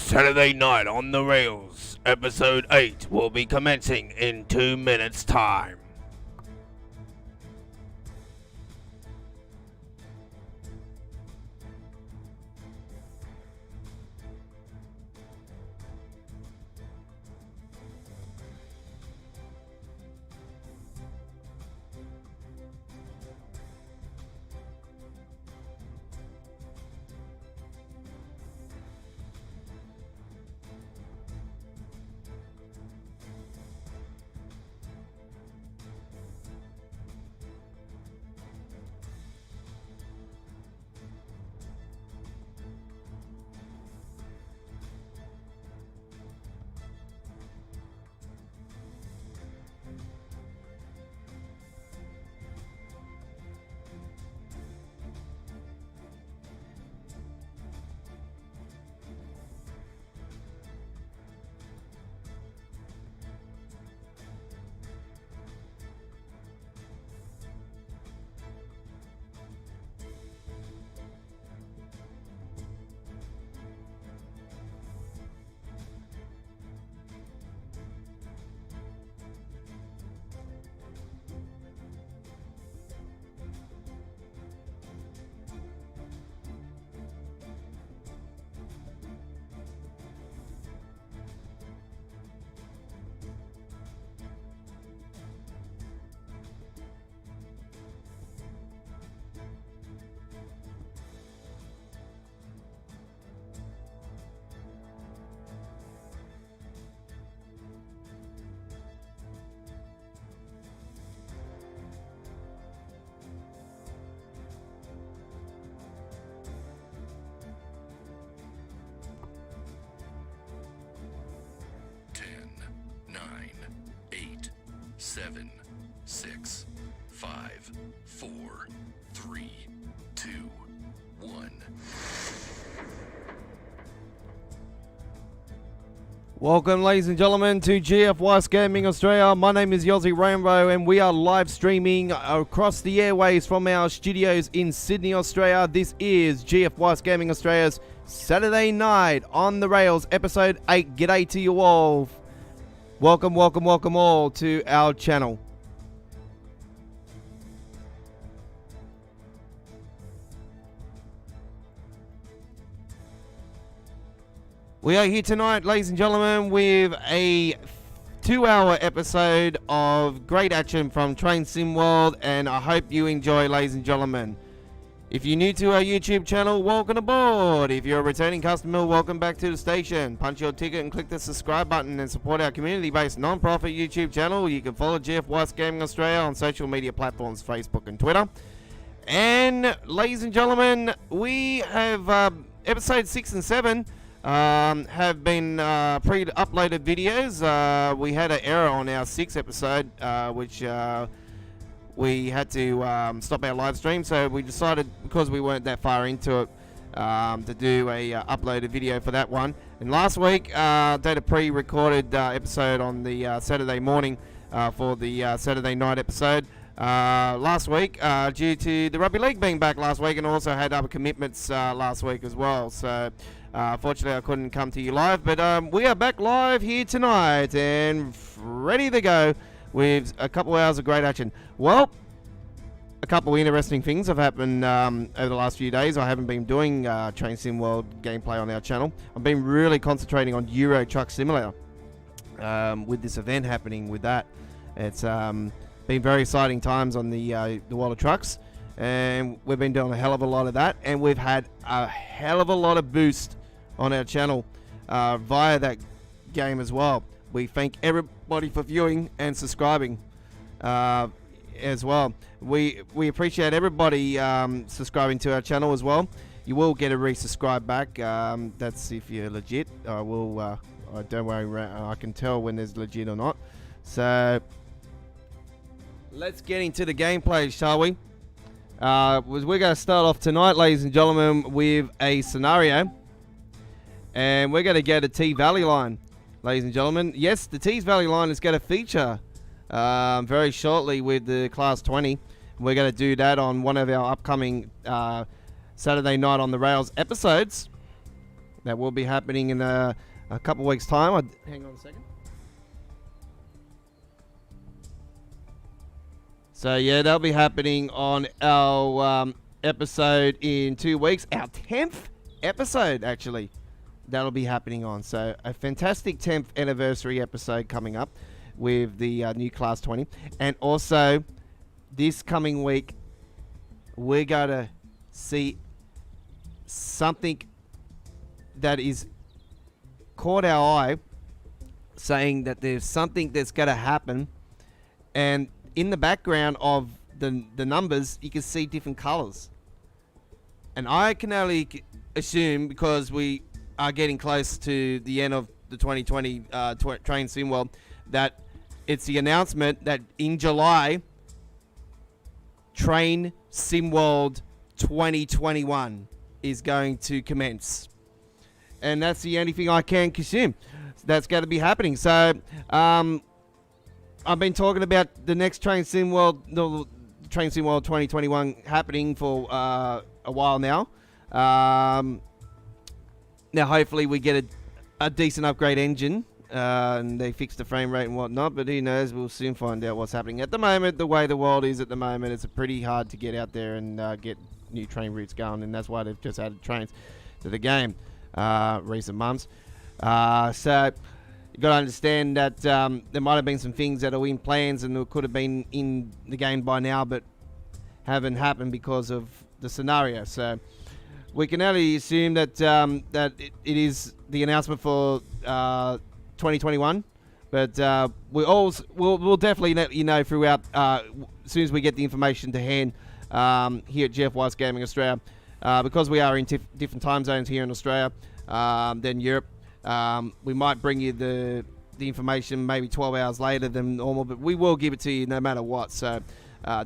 Saturday Night on the Rails, Episode 8 will be commencing in 2 minutes' time. Seven, six, five, four, three, two, one. Welcome, ladies and gentlemen, to GFY Gaming Australia. My name is Yossi Rainbow, and we are live streaming across the airways from our studios in Sydney, Australia. This is GFY Gaming Australia's Saturday Night on the Rails, Episode 8. G'day to you all. Welcome all to our channel. We are here tonight, ladies and gentlemen, with a 2-hour episode of great action from Train Sim World, and I hope you enjoy, ladies and gentlemen. If you're new to our YouTube channel, welcome aboard. If you're a returning customer, welcome back to the station. Punch your ticket and click the subscribe button and support our community-based non-profit YouTube channel. You can follow GFY Gaming Australia on social media platforms, Facebook and Twitter. And ladies and gentlemen, we have episode 6 and 7 have been pre-uploaded videos. We had an error on our 6th episode, which we had to stop our live stream, so we decided, because we weren't that far into it, to do a uploaded video for that one. And last week, did a pre-recorded episode on the Saturday morning for the Saturday night episode. Last week, due to the rugby league being back last week, and also had other commitments last week as well. So fortunately I couldn't come to you live, but we are back live here tonight and ready to go with a couple hours of great action. Well, a couple of interesting things have happened over the last few days. I haven't been doing Train Sim World gameplay on our channel. I've been really concentrating on Euro Truck Simulator with this event happening with that. It's been very exciting times on the World of Trucks, and we've been doing a hell of a lot of that, and we've had a hell of a lot of boost on our channel via that game as well. We thank everybody for viewing and subscribing as well. We appreciate everybody subscribing to our channel as well. You will get a resubscribe back. That's if you're legit. Don't worry, I can tell when there's legit or not. So let's get into the gameplay, shall we? We're going to start off tonight, ladies and gentlemen, with a scenario, and we're going to get a T-Valley line. Ladies and gentlemen, yes, the Tees Valley line is going to feature very shortly with the Class 20. We're going to do that on one of our upcoming Saturday Night on the Rails episodes. That will be happening in a couple weeks' time. Hang on a second. So yeah, that'll be happening on our episode in 2 weeks. Our 10th episode, actually, that'll be happening on. So a fantastic 10th anniversary episode coming up with the new Class 20. And also, this coming week, we're going to see something that is caught our eye, saying that there's something that's going to happen, and in the background of the numbers, you can see different colors. And I can only assume, because we are getting close to the end of the 2020 Train Sim World, that it's the announcement that in July, Train Sim World 2021 is going to commence. And that's the only thing I can consume. That's going to be happening. So, I've been talking about the next Train Sim World 2021 happening for a while now. Now, hopefully, we get a decent upgrade engine, and they fix the frame rate and whatnot. But who knows? We'll soon find out what's happening. At the moment, the way the world is at the moment, it's pretty hard to get out there and get new train routes going, and that's why they've just added trains to the game recent months. So you got to understand that there might have been some things that are in plans and that could have been in the game by now, but haven't happened because of the scenario. So we can only assume that that it is the announcement for 2021. But we'll definitely let you know throughout as soon as we get the information to hand here at Jeff Weiss Gaming Australia, because we are in different time zones here in Australia than Europe. We might bring you the information maybe 12 hours later than normal, but we will give it to you no matter what, so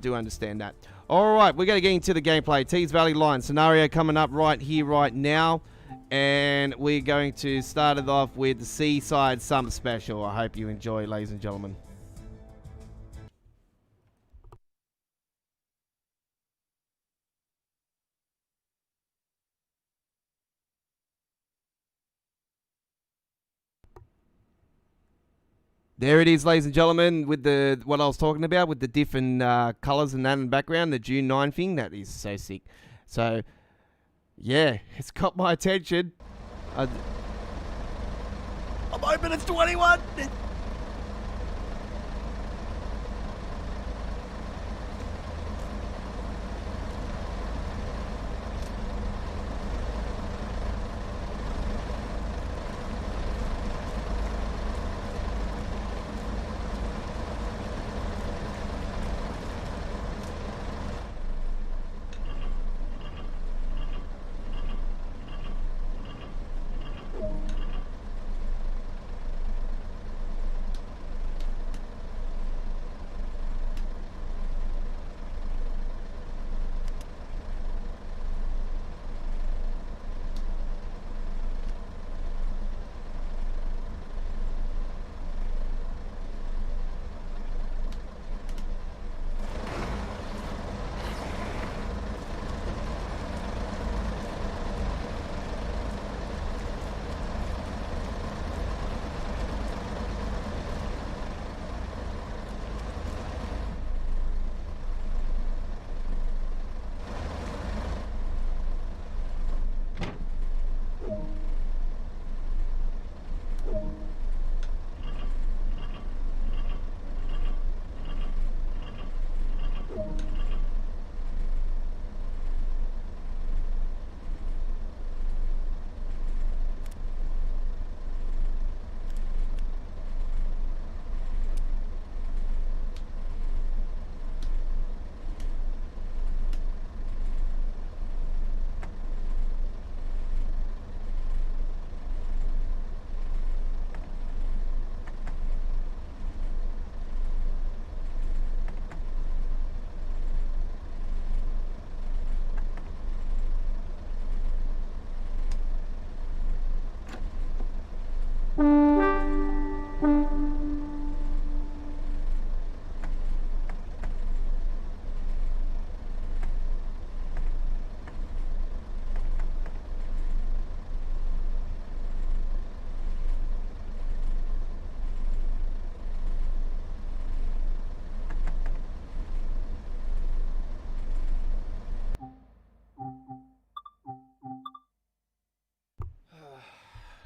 do understand that. Alright, we're going to get into the gameplay. Tees Valley Line scenario coming up right here, right now, and we're going to start it off with the Seaside Summer Special. I hope you enjoy, ladies and gentlemen. There it is, ladies and gentlemen, with the what I was talking about, with the different colours and that in the background, the June 9 thing. That is so sick. So, yeah, it's got my attention. I'm hoping it's 21.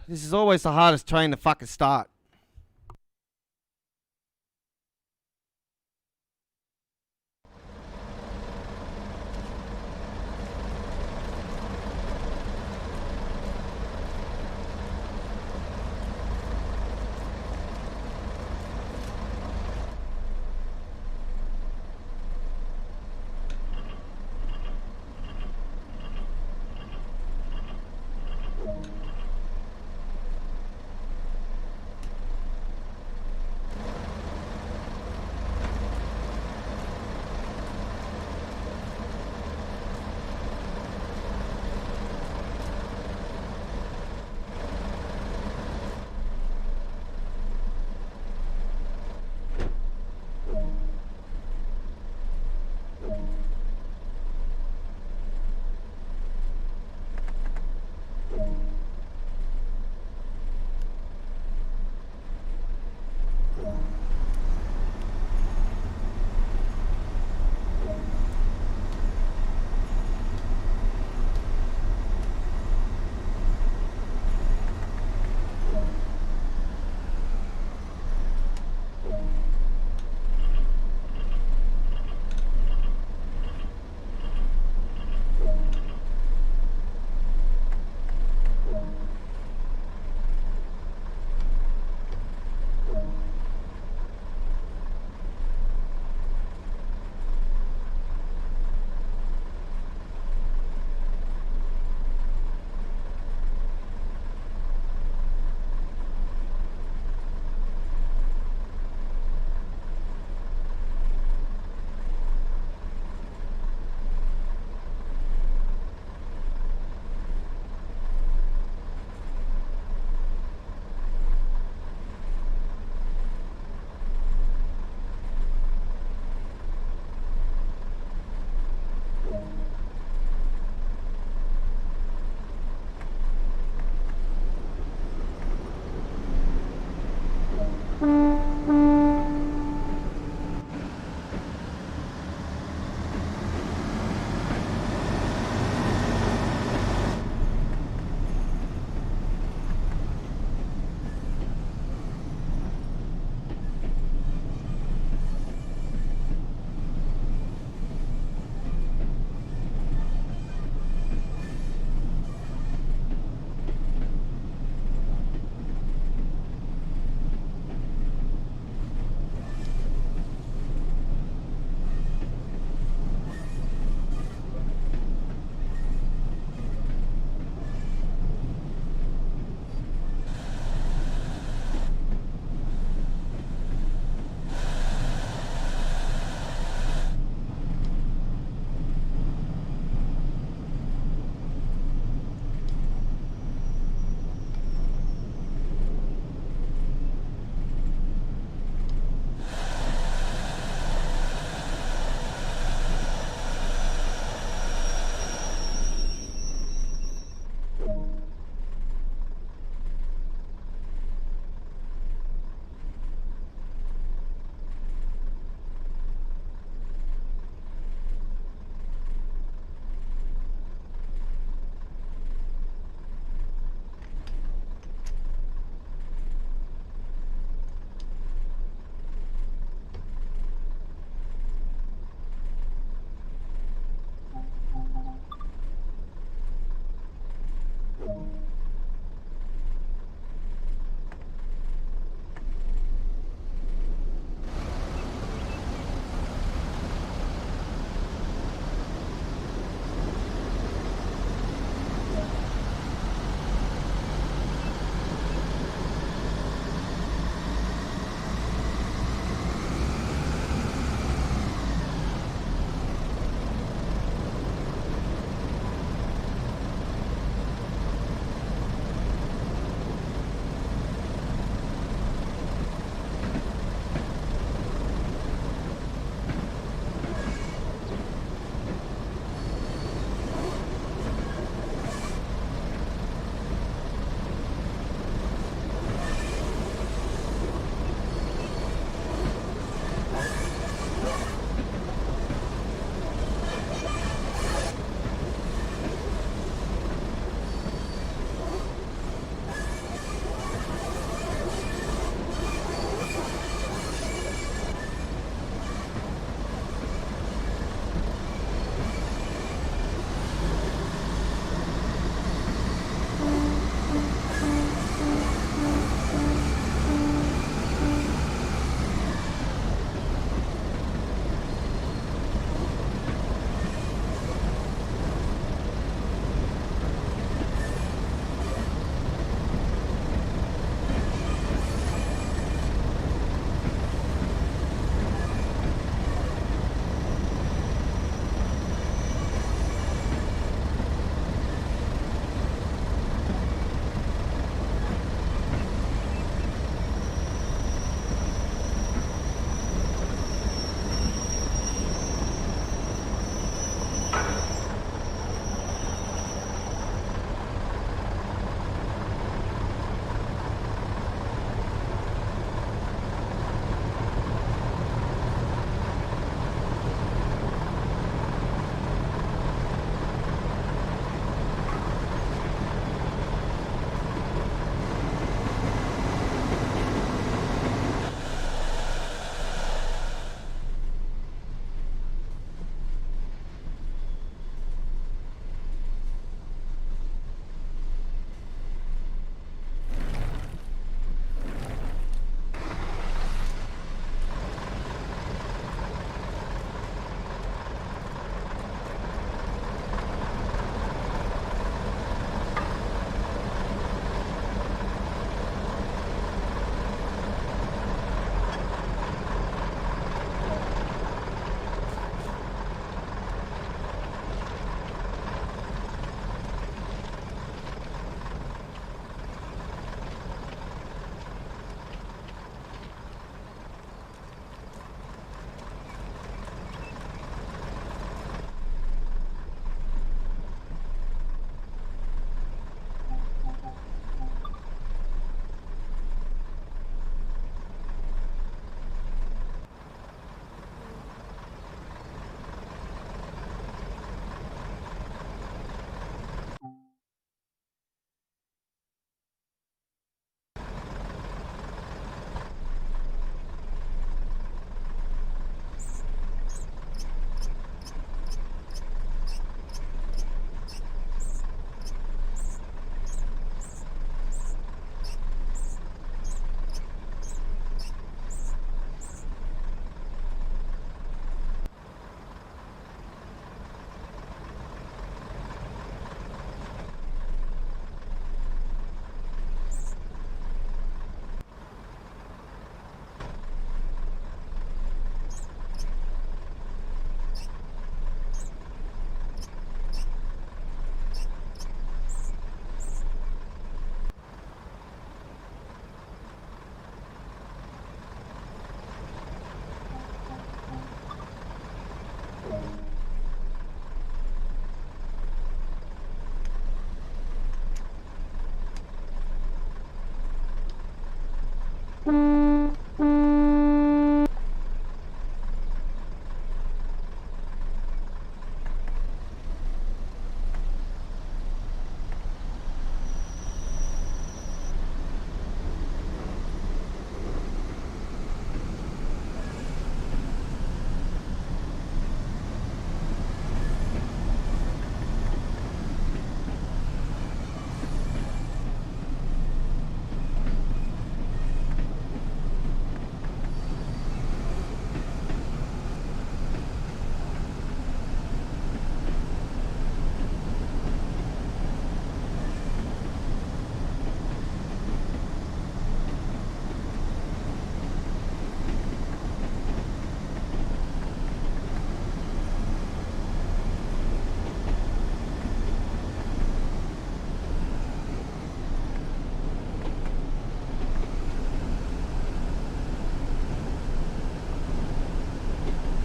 This is always the hardest train to fucking start.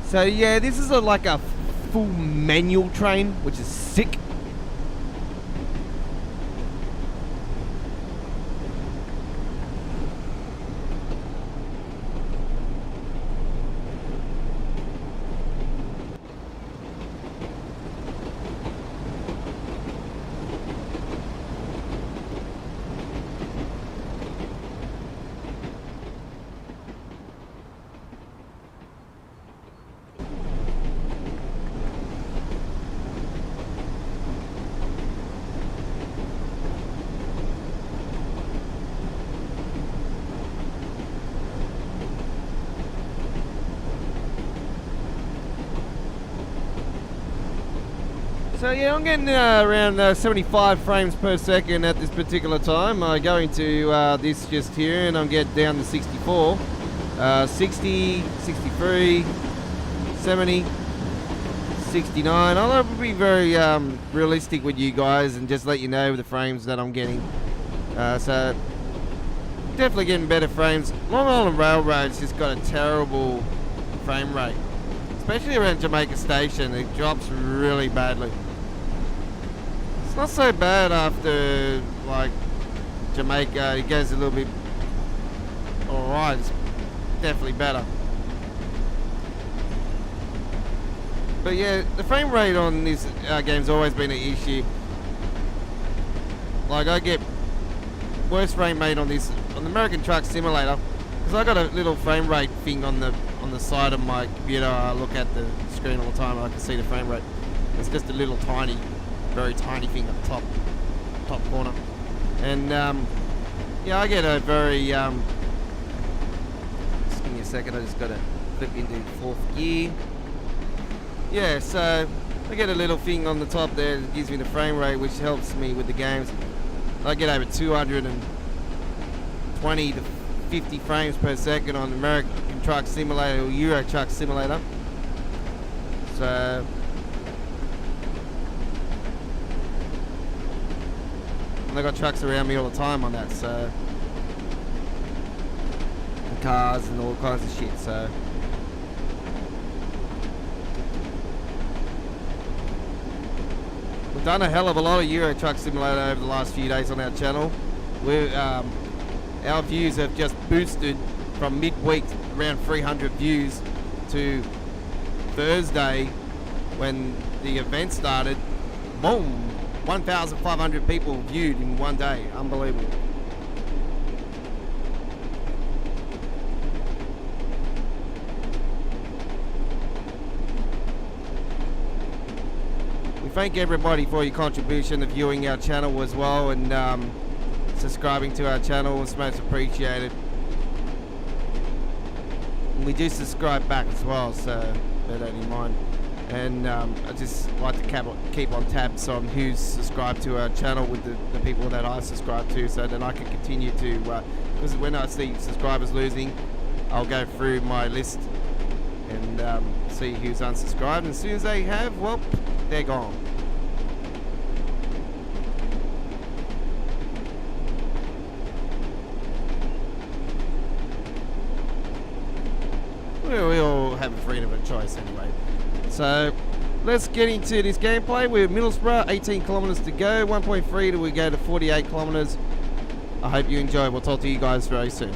So yeah, this is like a full manual train, which is sick. So yeah, I'm getting around 75 frames per second at this particular time. I go into this just here and I'm getting down to 64, 60, 63, 70, 69. I'll be very realistic with you guys and just let you know the frames that I'm getting. So definitely getting better frames. Long Island Railroad's just got a terrible frame rate, especially around Jamaica Station. It drops really badly. It's not so bad after like Jamaica. It goes a little bit alright. It's definitely better. But yeah, the frame rate on this game's always been an issue. Like I get worse frame rate on this on the American Truck Simulator because I got a little frame rate thing on the side of my computer. I look at the screen all the time and I can see the frame rate. It's just a little tiny, very tiny thing at the top corner. And yeah, I get a very just give me a second, I just got to flip into fourth gear. Yeah, so I get a little thing on the top there that gives me the frame rate, which helps me with the games. I get over 220 to 50 frames per second on American Truck Simulator or Euro Truck Simulator. So and I got trucks around me all the time on that, so and cars and all kinds of shit. So we've done a hell of a lot of Euro Truck Simulator over the last few days on our channel. Our views have just boosted from midweek around 300 views to Thursday when the event started. Boom! 1,500 people viewed in one day. Unbelievable. We thank everybody for your contribution to viewing our channel as well, and subscribing to our channel is most appreciated. And we do subscribe back as well, so bear that in mind. And I just like to keep on tabs on who's subscribed to our channel with the people that I subscribe to, so that I can continue to, because when I see subscribers losing, I'll go through my list and see who's unsubscribed, and as soon as they have, well, they're gone. We all have a freedom of choice anyway. So let's get into this gameplay. We're at Middlesbrough, 18 kilometers to go, 1.3 till we go to 48 kilometers. I hope you enjoy. We'll talk to you guys very soon.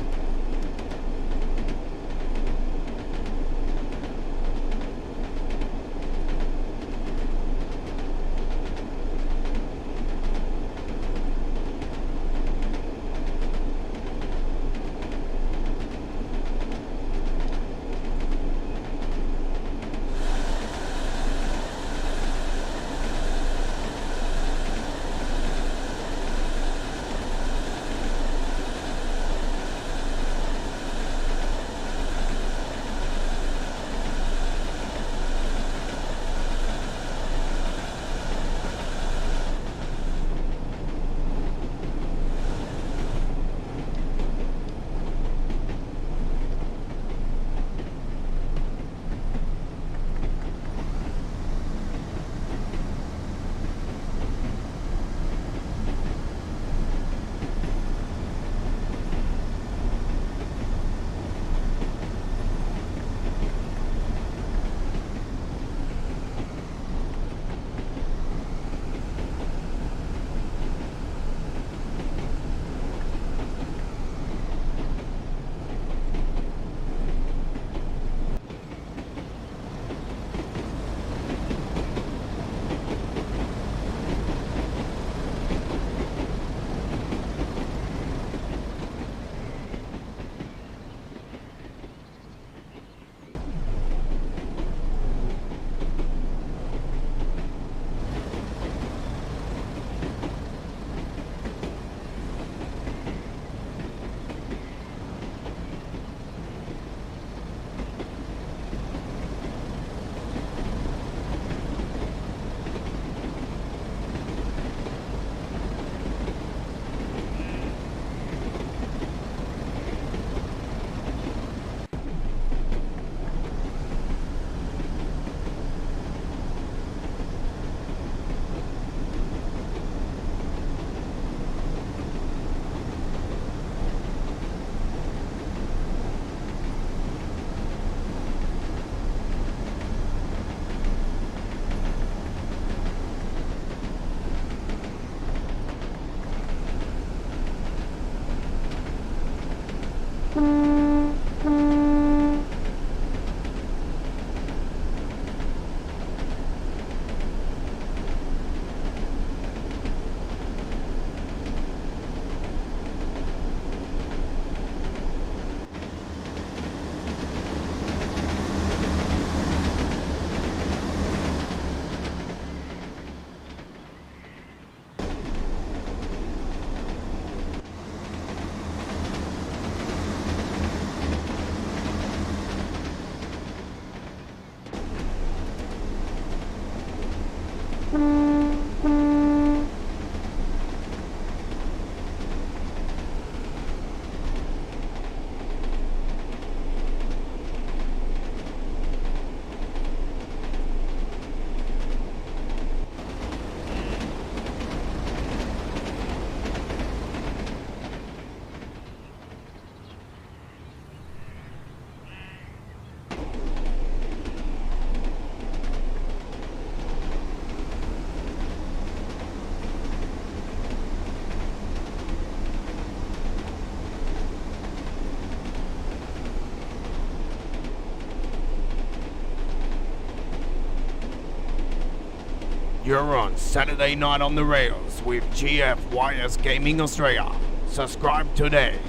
You're on Saturday Night on the Rails with GFYS Gaming Australia. Subscribe today.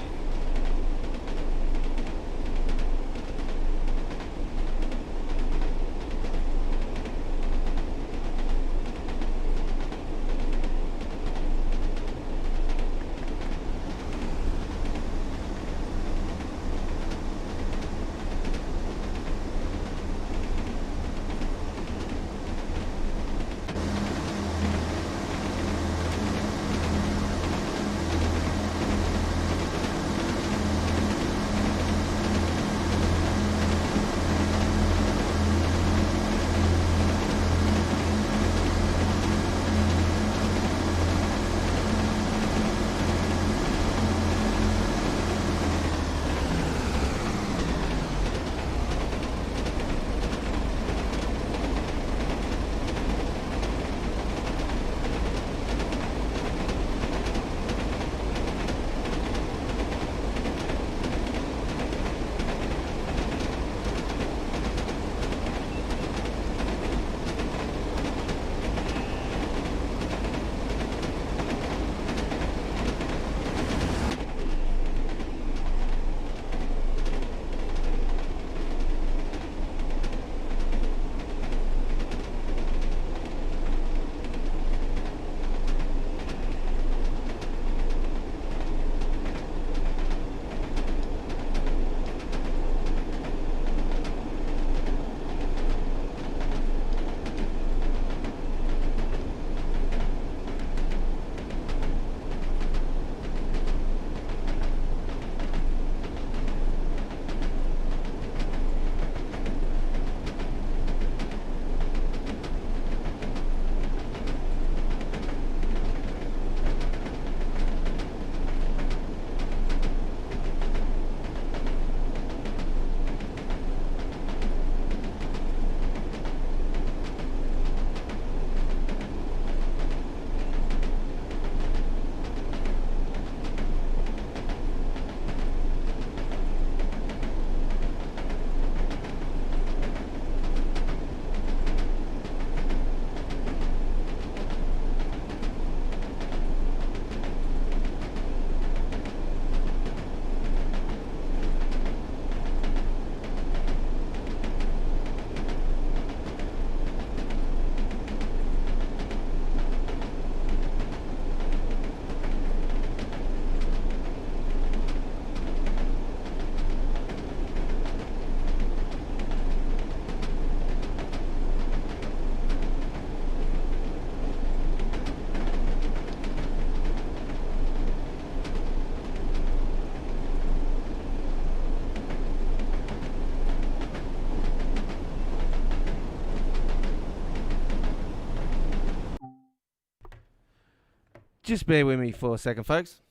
Just bear with me for a second, folks.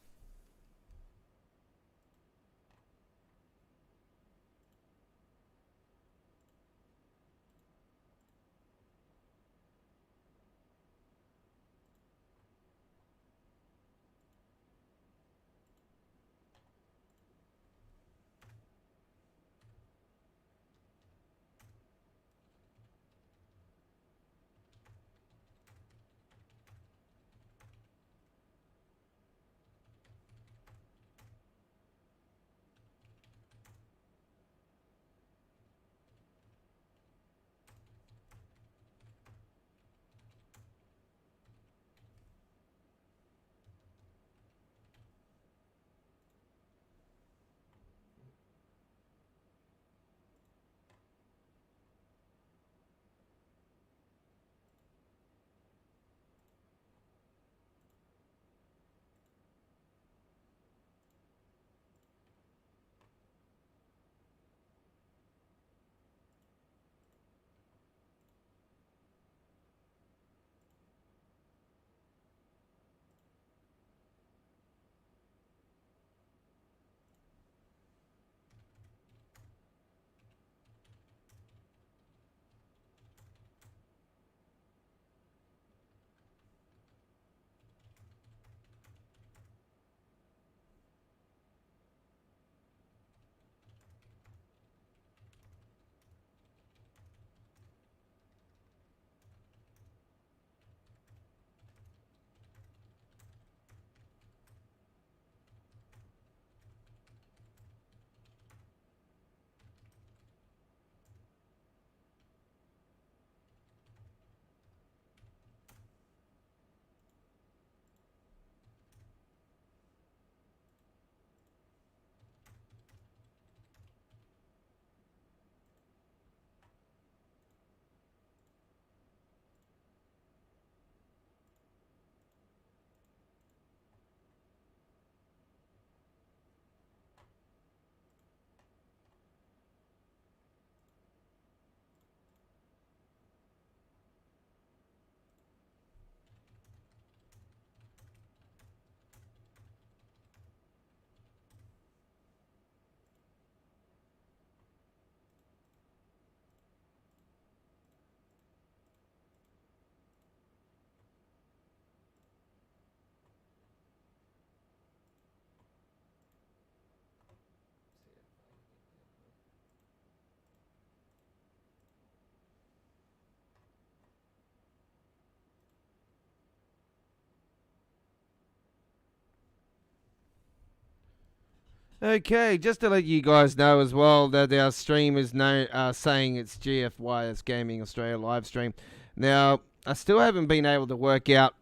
Okay, just to let you guys know as well that our stream is saying it's GFYS Gaming Australia live stream. Now, I still haven't been able to work out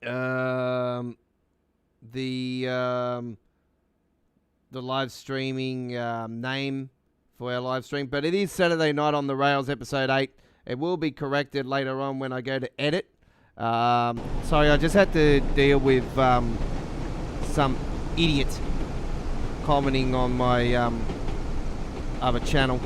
the live streaming name for our live stream, but it is Saturday Night on the Rails episode 8. It will be corrected later on when I go to edit. Sorry, I just had to deal with some idiot commenting on my other channel.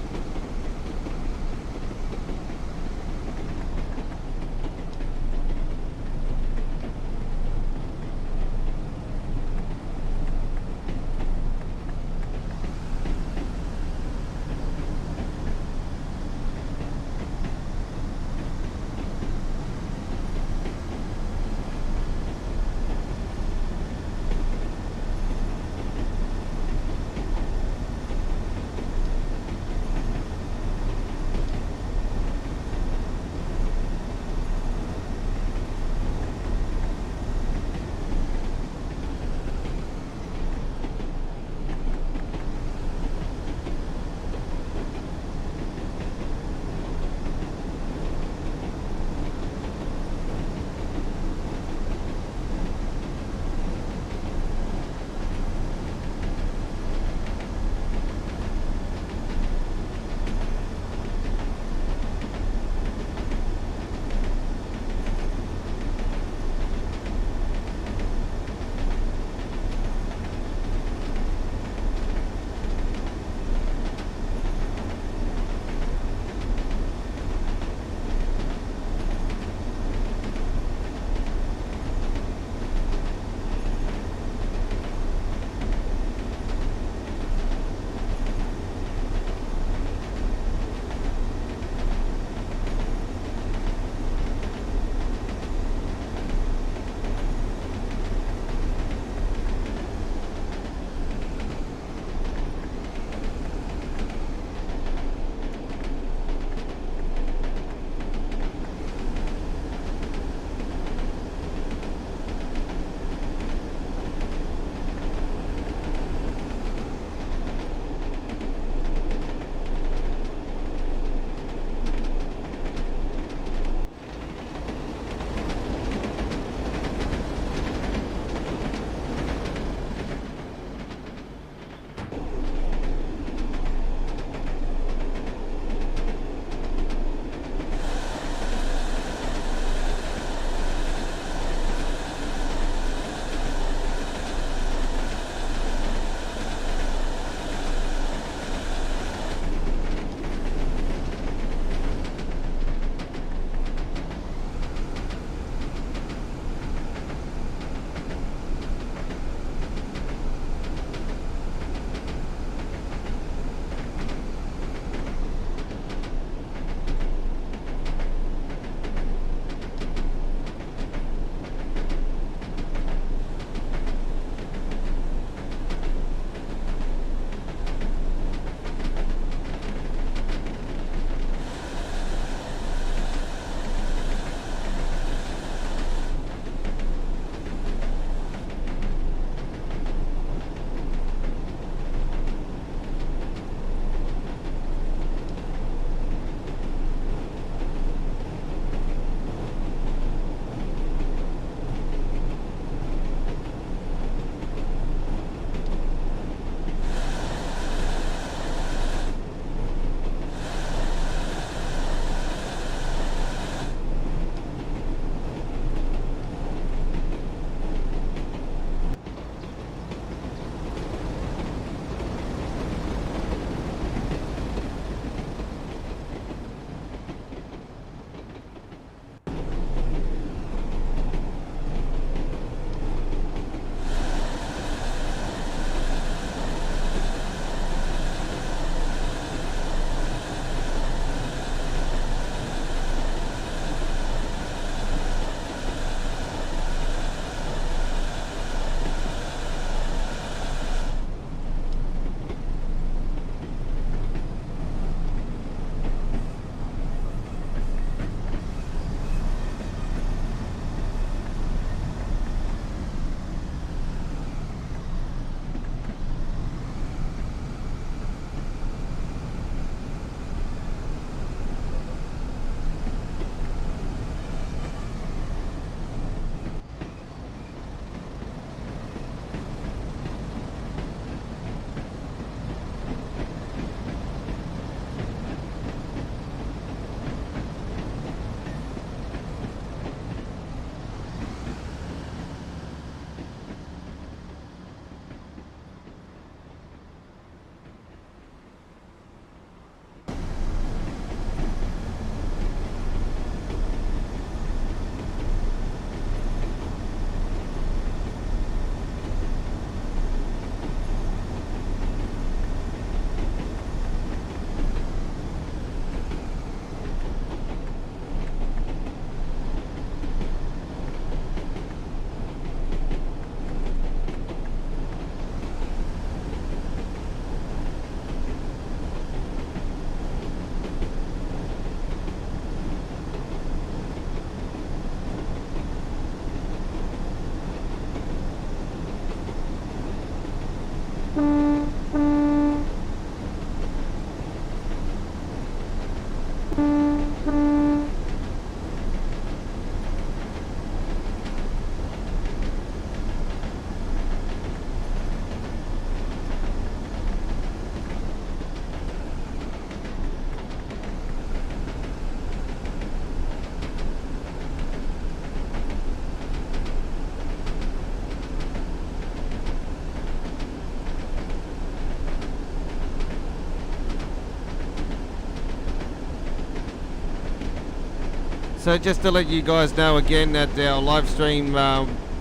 So just to let you guys know again that our live stream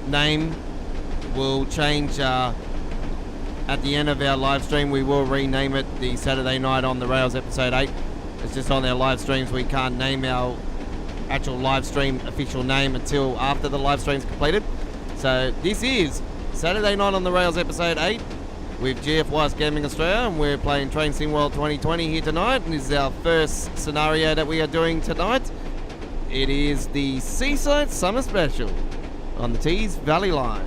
name will change at the end of our live stream. We will rename it the Saturday Night on the Rails episode 8. It's just on our live streams we can't name our actual live stream official name until after the live stream's completed. So this is Saturday Night on the Rails episode 8 with GF Gaming Australia, and we're playing Train Sim World 2020 here tonight, and this is our first scenario that we are doing tonight. It is the Seaside Summer Special on the Tees Valley Line.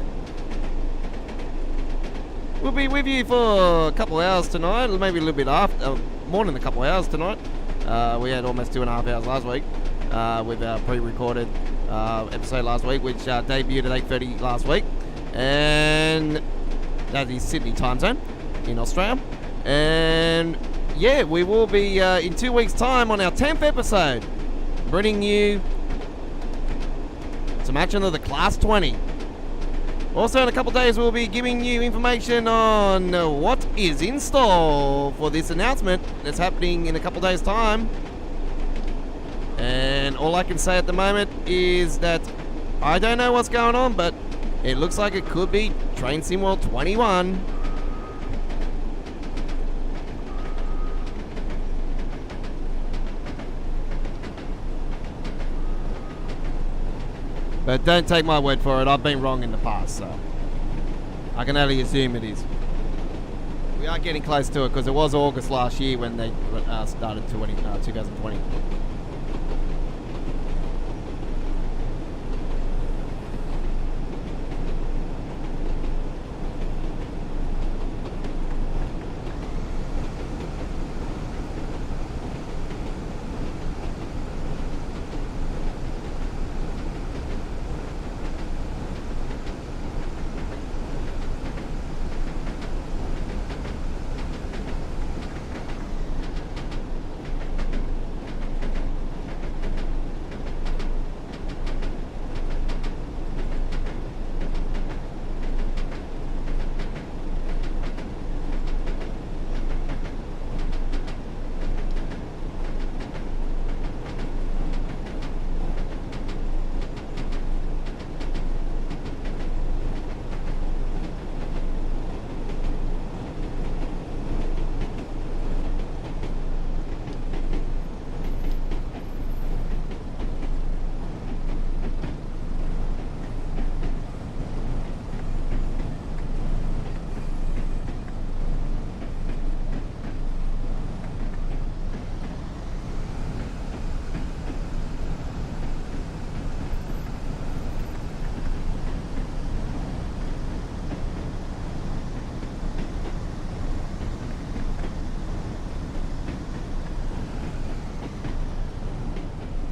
We'll be with you for a couple of hours tonight, maybe a little bit after, more than a couple of hours tonight. We had almost 2.5 hours last week with our pre-recorded episode last week, which debuted at 8:30 last week, and that is Sydney time zone in Australia. And yeah, we will be in 2 weeks' time on our 10th episode, bringing you some action of the Class 20. Also, in a couple of days, we'll be giving you information on what is in store for this announcement that's happening in a couple of days' time. And all I can say at the moment is that I don't know what's going on, but it looks like it could be Train Sim World 21. But don't take my word for it, I've been wrong in the past, so I can only assume it is. We are getting close to it because it was August last year when they started 2020.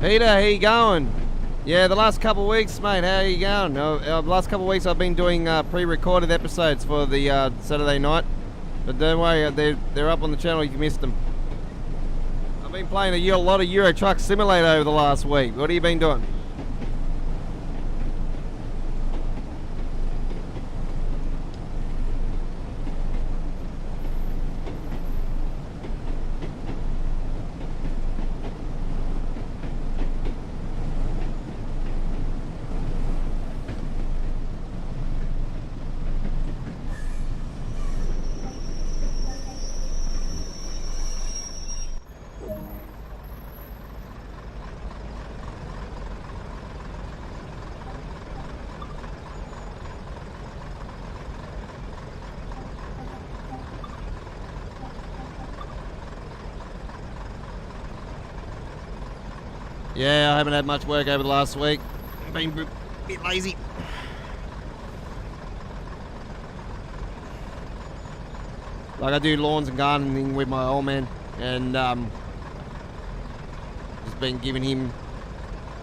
Peter, how you going? Yeah, the last couple of weeks, mate, how are you going? The last couple of weeks I've been doing pre-recorded episodes for the Saturday night. But don't worry, they're up on the channel if you missed them. I've been playing a lot of Euro Truck Simulator over the last week. What have you been doing? Yeah, I haven't had much work over the last week. Been a bit lazy. Like I do lawns and gardening with my old man, and just been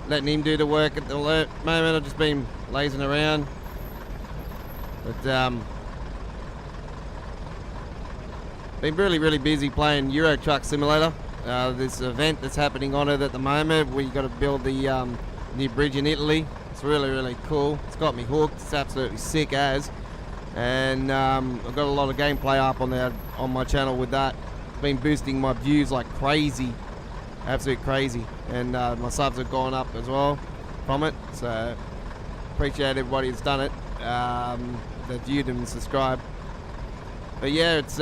letting him do the work at the moment. I've just been lazing around. But been really busy playing Euro Truck Simulator. This event that's happening on it at the moment. We got to build the new bridge in Italy. It's really cool. It's got me hooked. It's absolutely sick as. And I've got a lot of gameplay up on my channel with that. It's been boosting my views like crazy. Absolute crazy. And my subs have gone up as well from it. So appreciate everybody who's done it. That viewed and subscribed. But yeah, it's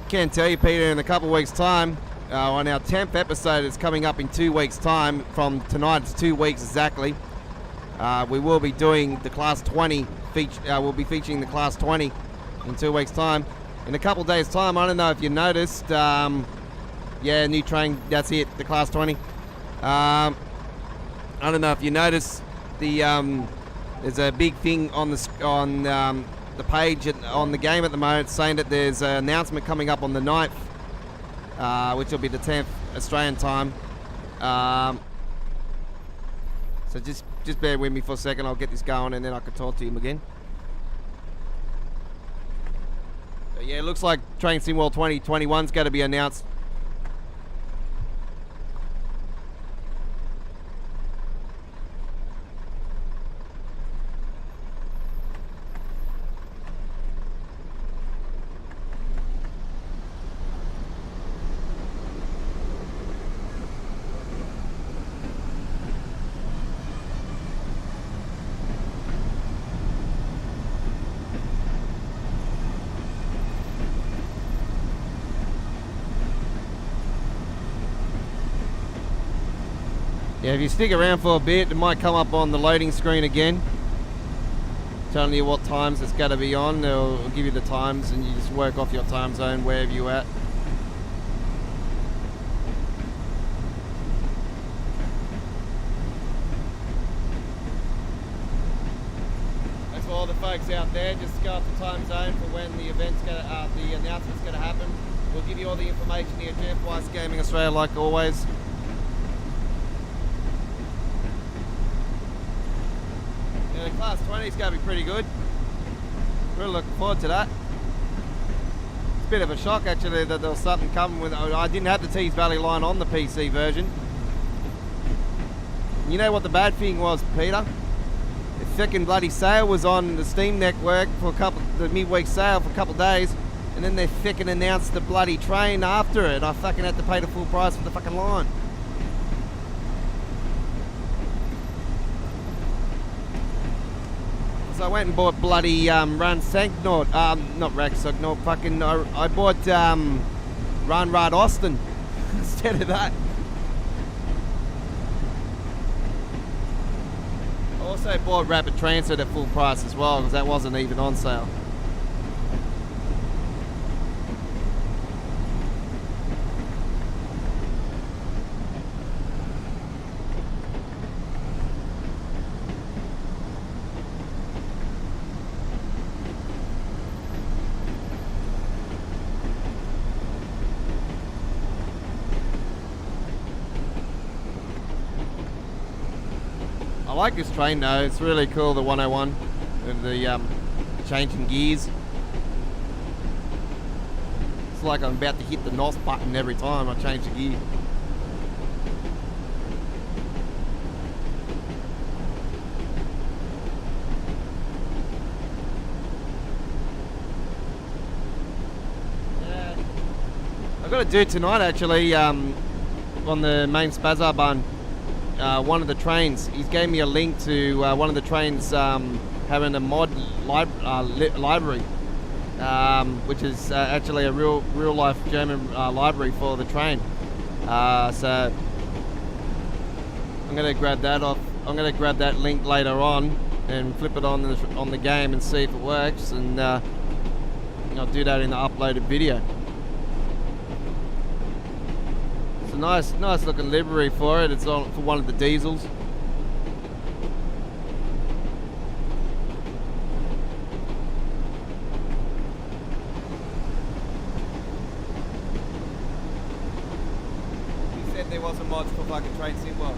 can't tell you, Peter, in a couple of weeks' time, on our 10th episode, it's coming up in 2 weeks' time. From tonight, it's 2 weeks exactly. We will be doing the Class 20 we'll be featuring the Class 20 in 2 weeks' time. In a couple of days' time, I don't know if you noticed, yeah, new train, that's it, the Class 20. I don't know if you noticed, there's a big thing on the page on the game at the moment saying that there's an announcement coming up on the 9th, which will be the 10th Australian time. So just bear with me for a second. I'll get this going and then I can talk to him again. But yeah, it looks like Train Sim World 2021 is going to be announced. Yeah, if you stick around for a bit, it might come up on the loading screen again, telling you what times it's going to be on. It'll give you the times and you just work off your time zone wherever you're at. That's for all the folks out there, just go off the time zone for when the the announcement's going to happen. We'll give you all the information here at GF Gaming Australia, like always. The Class 20 is going to be pretty good. Really looking forward to that. It's a bit of a shock actually that there was something coming with it. I didn't have the Tees Valley line on the PC version. You know what the bad thing was, Peter? The frickin' bloody sale was on the Steam network for the midweek sale for a couple of days, and then they frickin' announced the bloody train after it. I fucking had to pay the full price for the fucking line. I went and bought bloody Run Sanknort, not Ragsognort, fucking, I bought Run Rad Austin instead of that. I also bought Rapid Transit at full price as well, because that wasn't even on sale. I like this train though, it's really cool, the 101, with the changing gears. It's like I'm about to hit the NOS button every time I change the gear. Yeah. I've got to do tonight actually, on the main Spazar bun. One of the trains, he's gave me a link to one of the trains having a mod library, which is actually a real life German library for the train. So I'm going to grab that off. I'm going to grab that link later on and flip it on the game and see if it works, and I'll do that in the uploaded video. Nice looking livery for it. It's on for one of the diesels. He said there wasn't mods for fucking Train Sim World.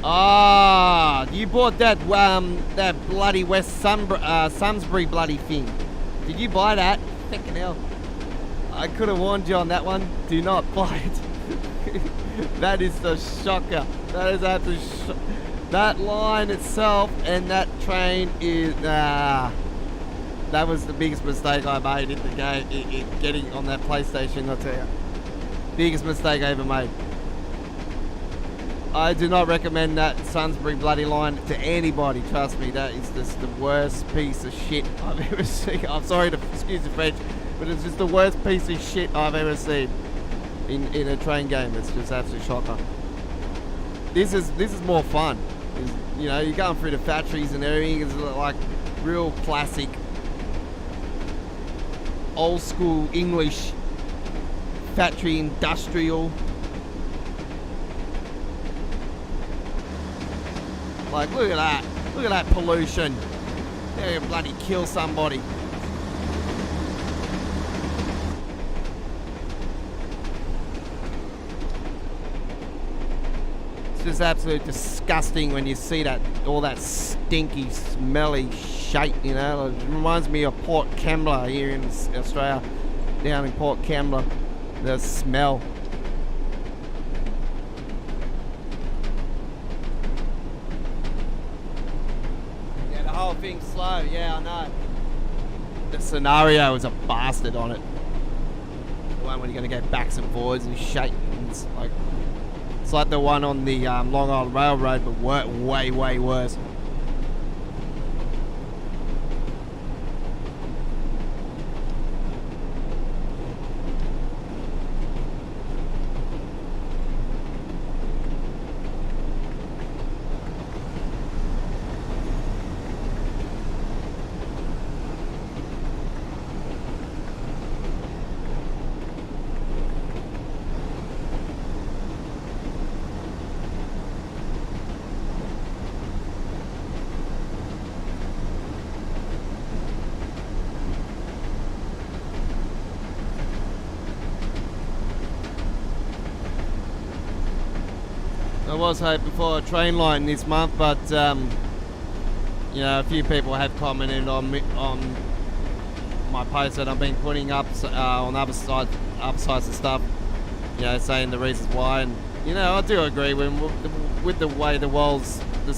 Ah, you bought that that bloody West Sunsbury bloody thing. Did you buy that? Fucking hell. I could have warned you on that one. Do not buy it. That is the shocker. That is absolutely that line itself and that train is that was the biggest mistake I made in the game. Getting on that PlayStation, I'll tell you. Biggest mistake I ever made. I do not recommend that Sunsbury bloody line to anybody. Trust me, that is just the worst piece of shit I've ever seen. I'm sorry to excuse the French, but it's just the worst piece of shit I've ever seen in a train game. It's just absolute shocker. This is more fun. You know, you're going through the factories and everything. It's like real classic, old school English factory industrial. Like, look at that. Look at that pollution. They're gonna bloody kill somebody. It's just absolutely disgusting when you see that, all that stinky, smelly shit, you know. It reminds me of Port Kembla here in Australia. Down in Port Kembla. The smell. Whole thing slow, yeah, I know. The scenario is a bastard on it. The one when you're gonna go backs and forwards and shake. It's like the one on the Long Island Railroad, but way worse. I was hoping for a train line this month, but you know, a few people have commented on my posts that I've been putting up on other sites and stuff. You know, saying the reasons why, and you know, I do agree with the way the world's the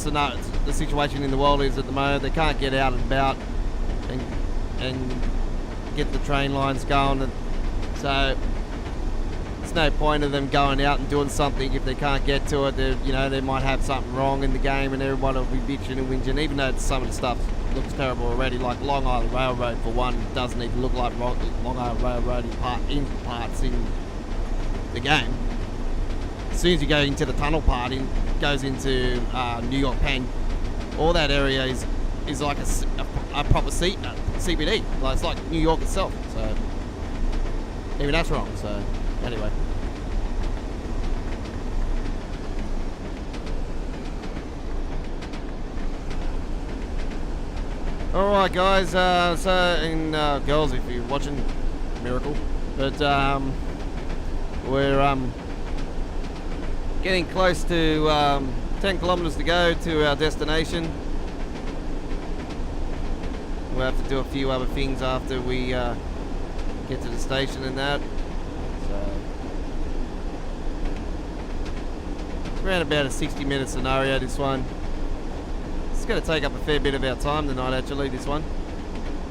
situation in the world is at the moment. They can't get out and about and get the train lines going, and so. There's no point of them going out and doing something if they can't get to it. You know, they might have something wrong in the game and everybody will be bitching and whinging, even though some of the stuff looks terrible already. Like Long Island Railroad, for one, doesn't even look like Long Island Railroad in parts in the game. As soon as you go into the tunnel part, it goes into New York Penn. All that area is like a proper CBD. Like, it's like New York itself. So even that's wrong. So. Anyway. Alright guys, and girls, if you're watching, miracle. But we're getting close to 10 kilometers to go to our destination. We'll have to do a few other things after we get to the station and that. Around about a 60-minute scenario, this one. It's going to take up a fair bit of our time tonight, actually, this one.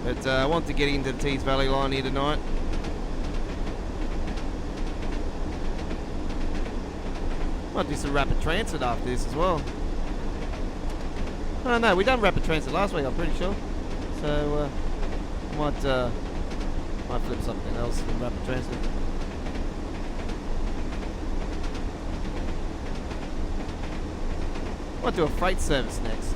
But I want to get into the Tees Valley line here tonight. Might do some rapid transit after this as well. Oh no, we done rapid transit last week, I'm pretty sure. So might flip something else in rapid transit. Might do a freight service next.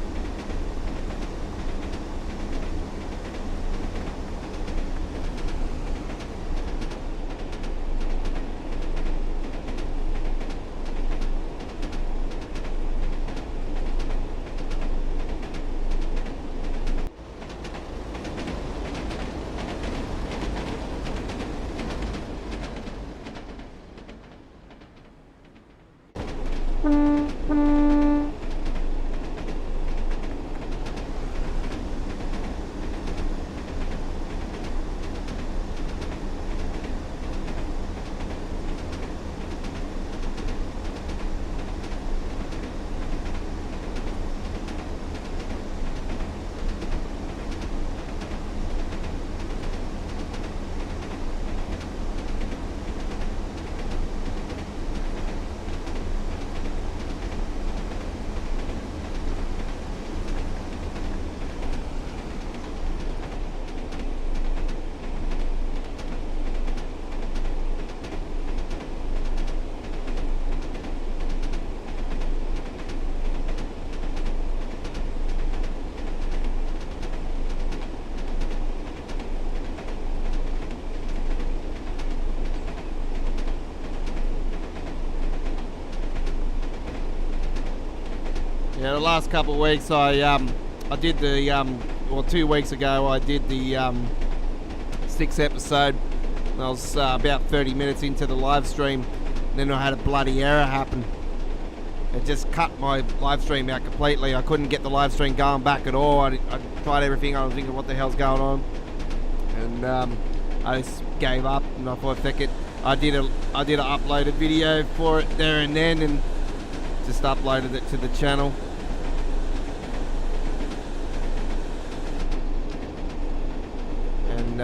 Yeah, the last couple of weeks I did the well, 2 weeks ago I did the 6th episode. I was about 30 minutes into the live stream, and then I had a bloody error happen. It just cut my live stream out completely. I couldn't get the live stream going back at all. I tried everything. I was thinking, what the hell's going on? And I just gave up, and I thought, heck it. I did a uploaded video for it there and then, and just uploaded it to the channel. And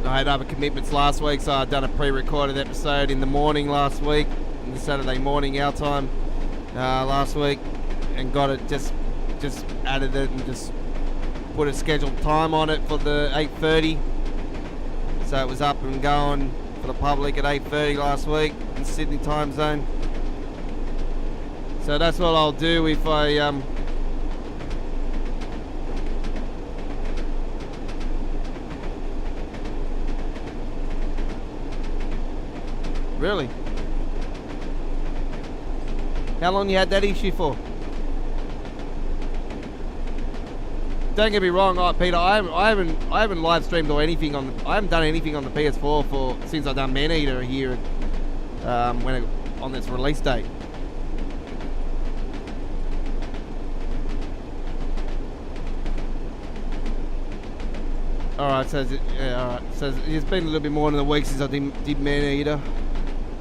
I had other commitments last week, so I'd done a pre-recorded episode in the morning last week, in the Saturday morning our time last week, and got it, just added it and just put a scheduled time on it for the 8:30. So it was up and going for the public at 8:30 last week in Sydney time zone. So that's what I'll do if I Really? How long you had that issue for? Don't get me wrong, Peter. I haven't live streamed or anything on. I haven't done anything on the PS4 since I've done Maneater here, on its release date. All right, so so it's been a little bit more than a week since I did Maneater.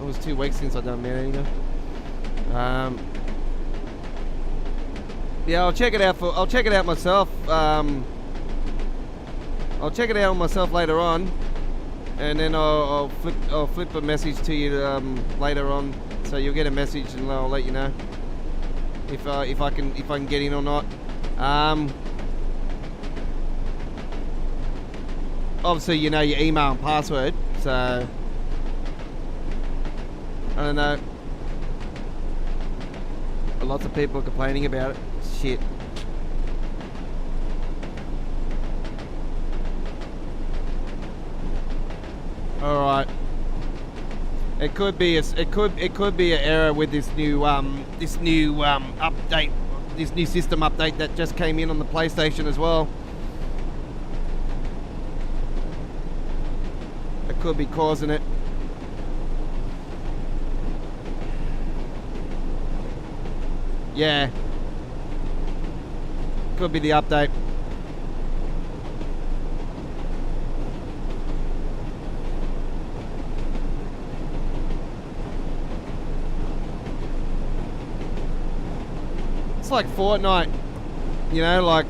It was 2 weeks since I've done Maneater. Yeah, I'll check it out myself. I'll check it out myself later on, and then I'll flip a message to you later on, so you'll get a message and I'll let you know if I can get in or not. Obviously, you know your email and password, so I don't know. Lots of people are complaining about it. Shit. All right. It could be an error with this new update, this new system update that just came in on the PlayStation as well. It could be causing it. Yeah. Could be the update. It's like Fortnite. You know, like,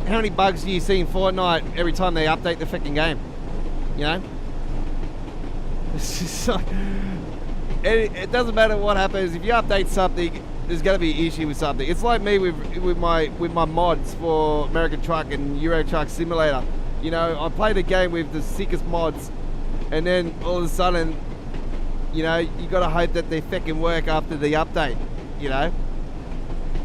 how many bugs do you see in Fortnite every time they update the freaking game? You know? It's just like, it doesn't matter what happens. If you update something, there's going to be an issue with something. It's like me with my mods for American Truck and Euro Truck Simulator. You know, I played a game with the sickest mods, and then all of a sudden, you know, you got to hope that they fucking work after the update. You know,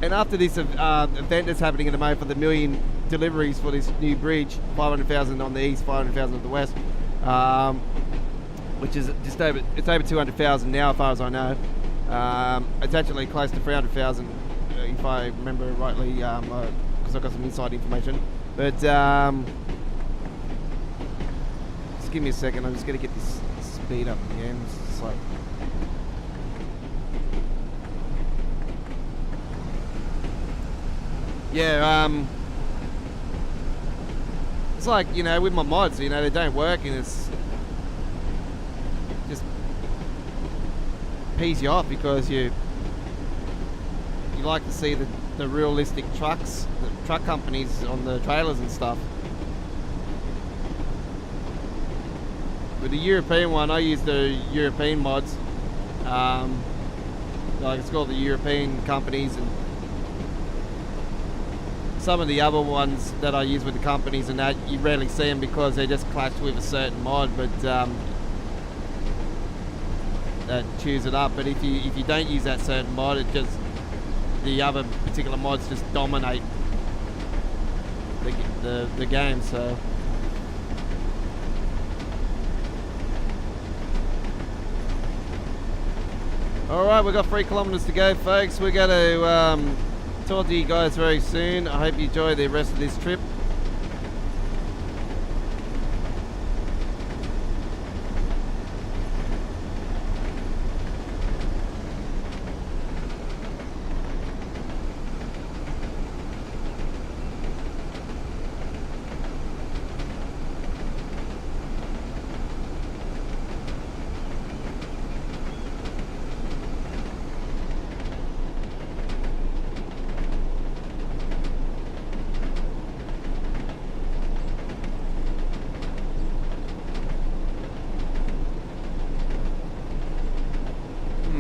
and after this event that's happening at the moment for the 1 million deliveries for this new bridge, 500,000 on the east, 500,000 on the west. Which is just over 200,000 now, as far as I know. It's actually close to 300,000, if I remember rightly, because I've got some inside information. But just give me a second. I'm just going to get this speed up again. It's like, yeah, it's like, you know, with my mods, you know, they don't work, and it's just pees you off because you like to see the realistic trucks, the truck companies on the trailers and stuff. With the European one, I use the European mods. Like, it's called the European companies, and some of the other ones that I use with the companies and that, you rarely see them because they just clash with a certain mod, but that chews it up. But if you don't use that certain mod, it just, the other particular mods just dominate the game. So Alright, we've got 3 kilometers to go, folks. We're going to talk to you guys very soon. I hope you enjoy the rest of this trip.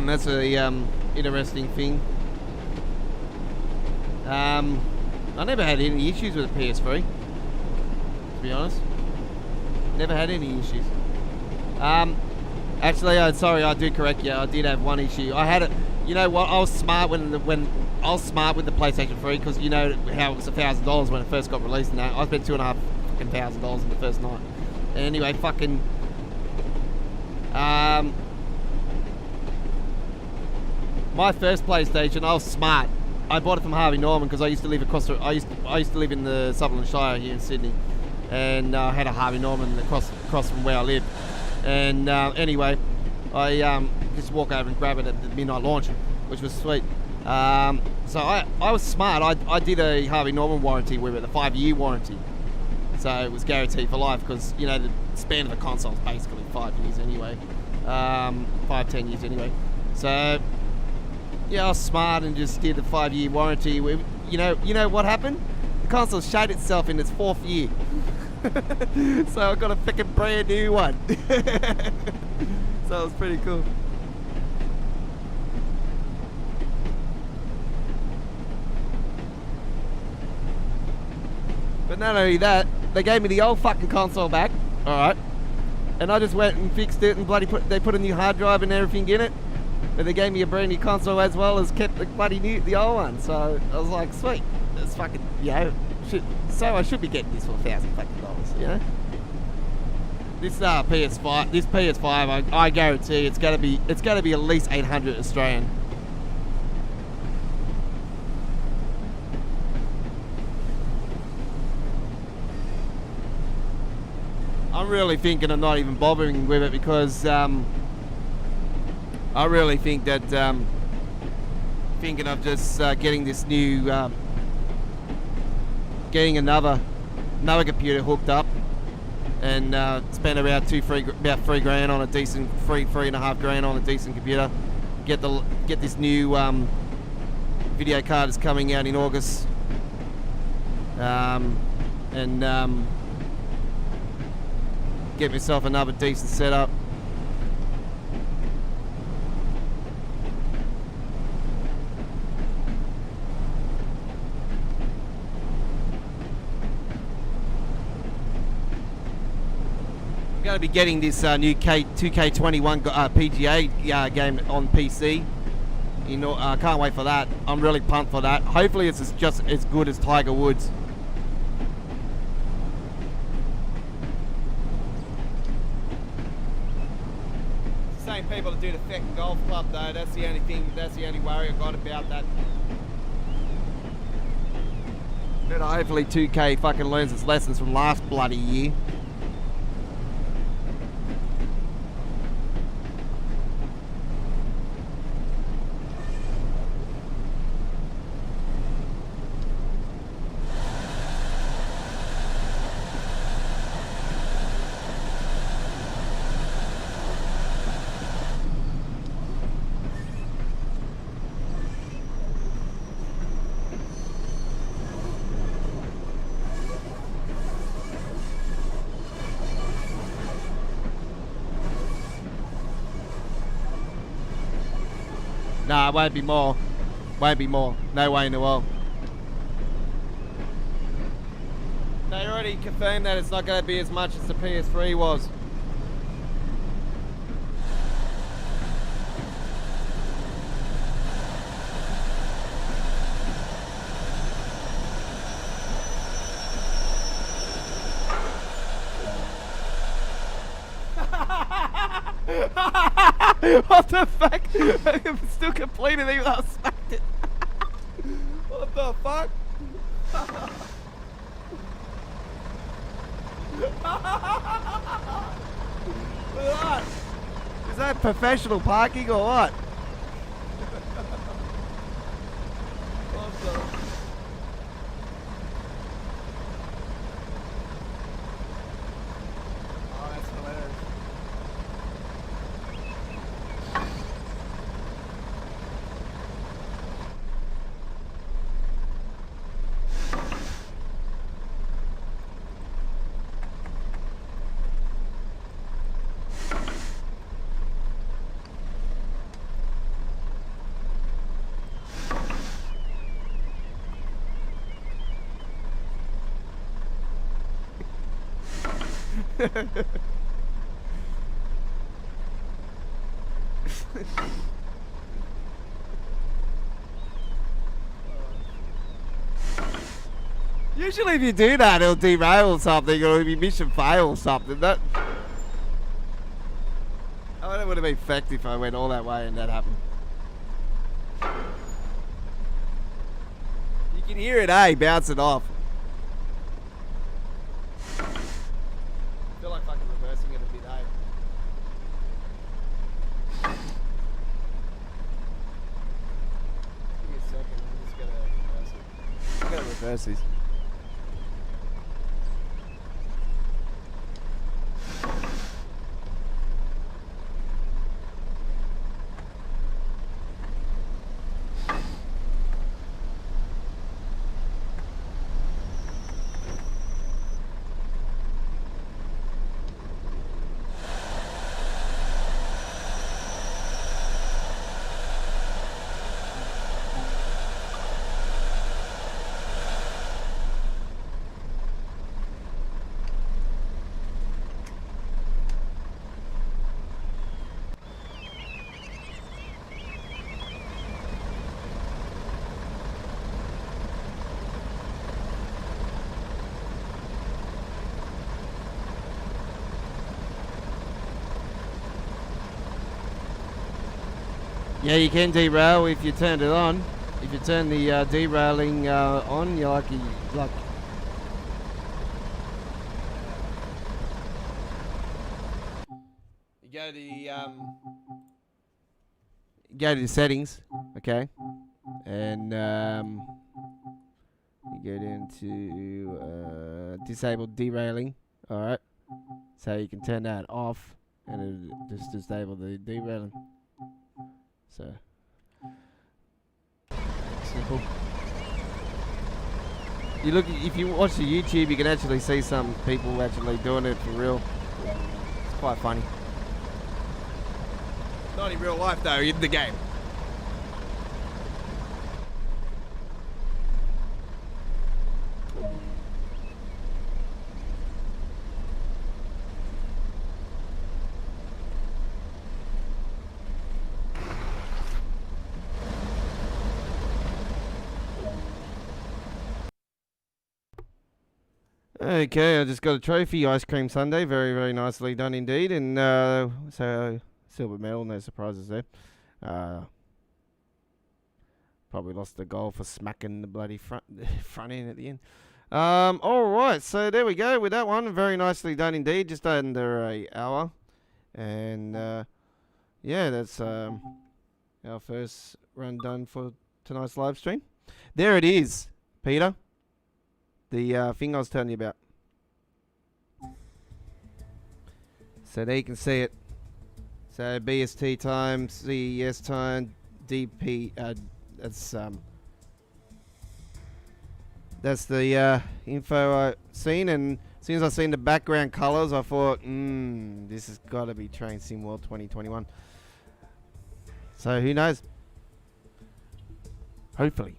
That's a interesting thing. I never had any issues with the PS3, to be honest. Never had any issues. Actually, sorry, I do correct you. I did have one issue. I had it. You know what? I was smart when I was smart with the PlayStation 3 because you know how it was $1,000 when it first got released. And that I spent $2,500 in the first night. Anyway, fucking. My first PlayStation, I was smart. I bought it from Harvey Norman because I used to live I used to live in the Sutherland Shire here in Sydney, and I had a Harvey Norman across from where I lived. And anyway, I just walk over and grab it at the midnight launch, which was sweet. So I was smart. I did a Harvey Norman warranty with it, a 5-year warranty. So it was guaranteed for life because you know the span of the console is basically 5 years anyway, 5-10 years anyway. So. Yeah, I was smart and just did a 5-year warranty. You know what happened? The console showed itself in its 4th year. So I got a fucking brand new one. So it was pretty cool. But not only that, they gave me the old fucking console back. Alright. And I just went and fixed it and they put a new hard drive and everything in it. And they gave me a brand new console as well as kept the old one. So I was like, sweet, that's fucking, you know, so I should be getting this for $1,000, you know. This PS5, I guarantee it's gonna be at least 800 Australian. I'm really thinking of not even bothering with it because I really think that thinking of just getting this new getting another computer hooked up and spend about $3,000 on a decent $3.5 on a decent computer. Get this new video card that's coming out in August, and get myself another decent setup. Going to be getting this new 2K21 PGA game on PC. You know, I can't wait for that. I'm really pumped for that. Hopefully it's just as good as Tiger Woods. Same people that do the Feck Golf Club though. That's the only thing. That's the only worry I got about that. But hopefully 2K fucking learns its lessons from last bloody year. Nah, it won't be more. Won't be more. No way in the world. They already confirmed that it's not going to be as much as the PS3 was. What the fuck? I'm still completed even though I smacked it. What the fuck? What? Is that professional parking or what? What the... Oh, that's hilarious. Usually if you do that, it'll derail something or it'll be mission fail or something. That... Oh, that would have been fucked if I went all that way and that happened. You can hear it, eh? Bouncing off. I feel like fucking reversing it a bit, eh? Give me a second, I'm just gonna reverse it. I'm gonna reverse these. Yeah, you can derail if you turned it on. If you turn the derailing on, you're lucky. Like, you go to the settings, okay, and you get into disable derailing. All right, so you can turn that off, and it just disable the derailing. So simple. You look, if you watch the YouTube, you can actually see some people actually doing it for real. It's quite funny. Not in real life though, in the game. Okay, I just got a trophy, ice cream sundae, very, very nicely done indeed, and so silver medal, no surprises there. Probably lost the goal for smacking the bloody front end at the end. All right, so there we go with that one, very nicely done indeed, just under an hour, and yeah, that's our first run done for tonight's live stream. There it is, Peter. The thing I was telling you about. So there you can see it. So BST time, CES time, DP. That's the info I seen, and as soon as I seen the background colors, I thought, this has got to be Train Sim World 2021. So who knows? Hopefully.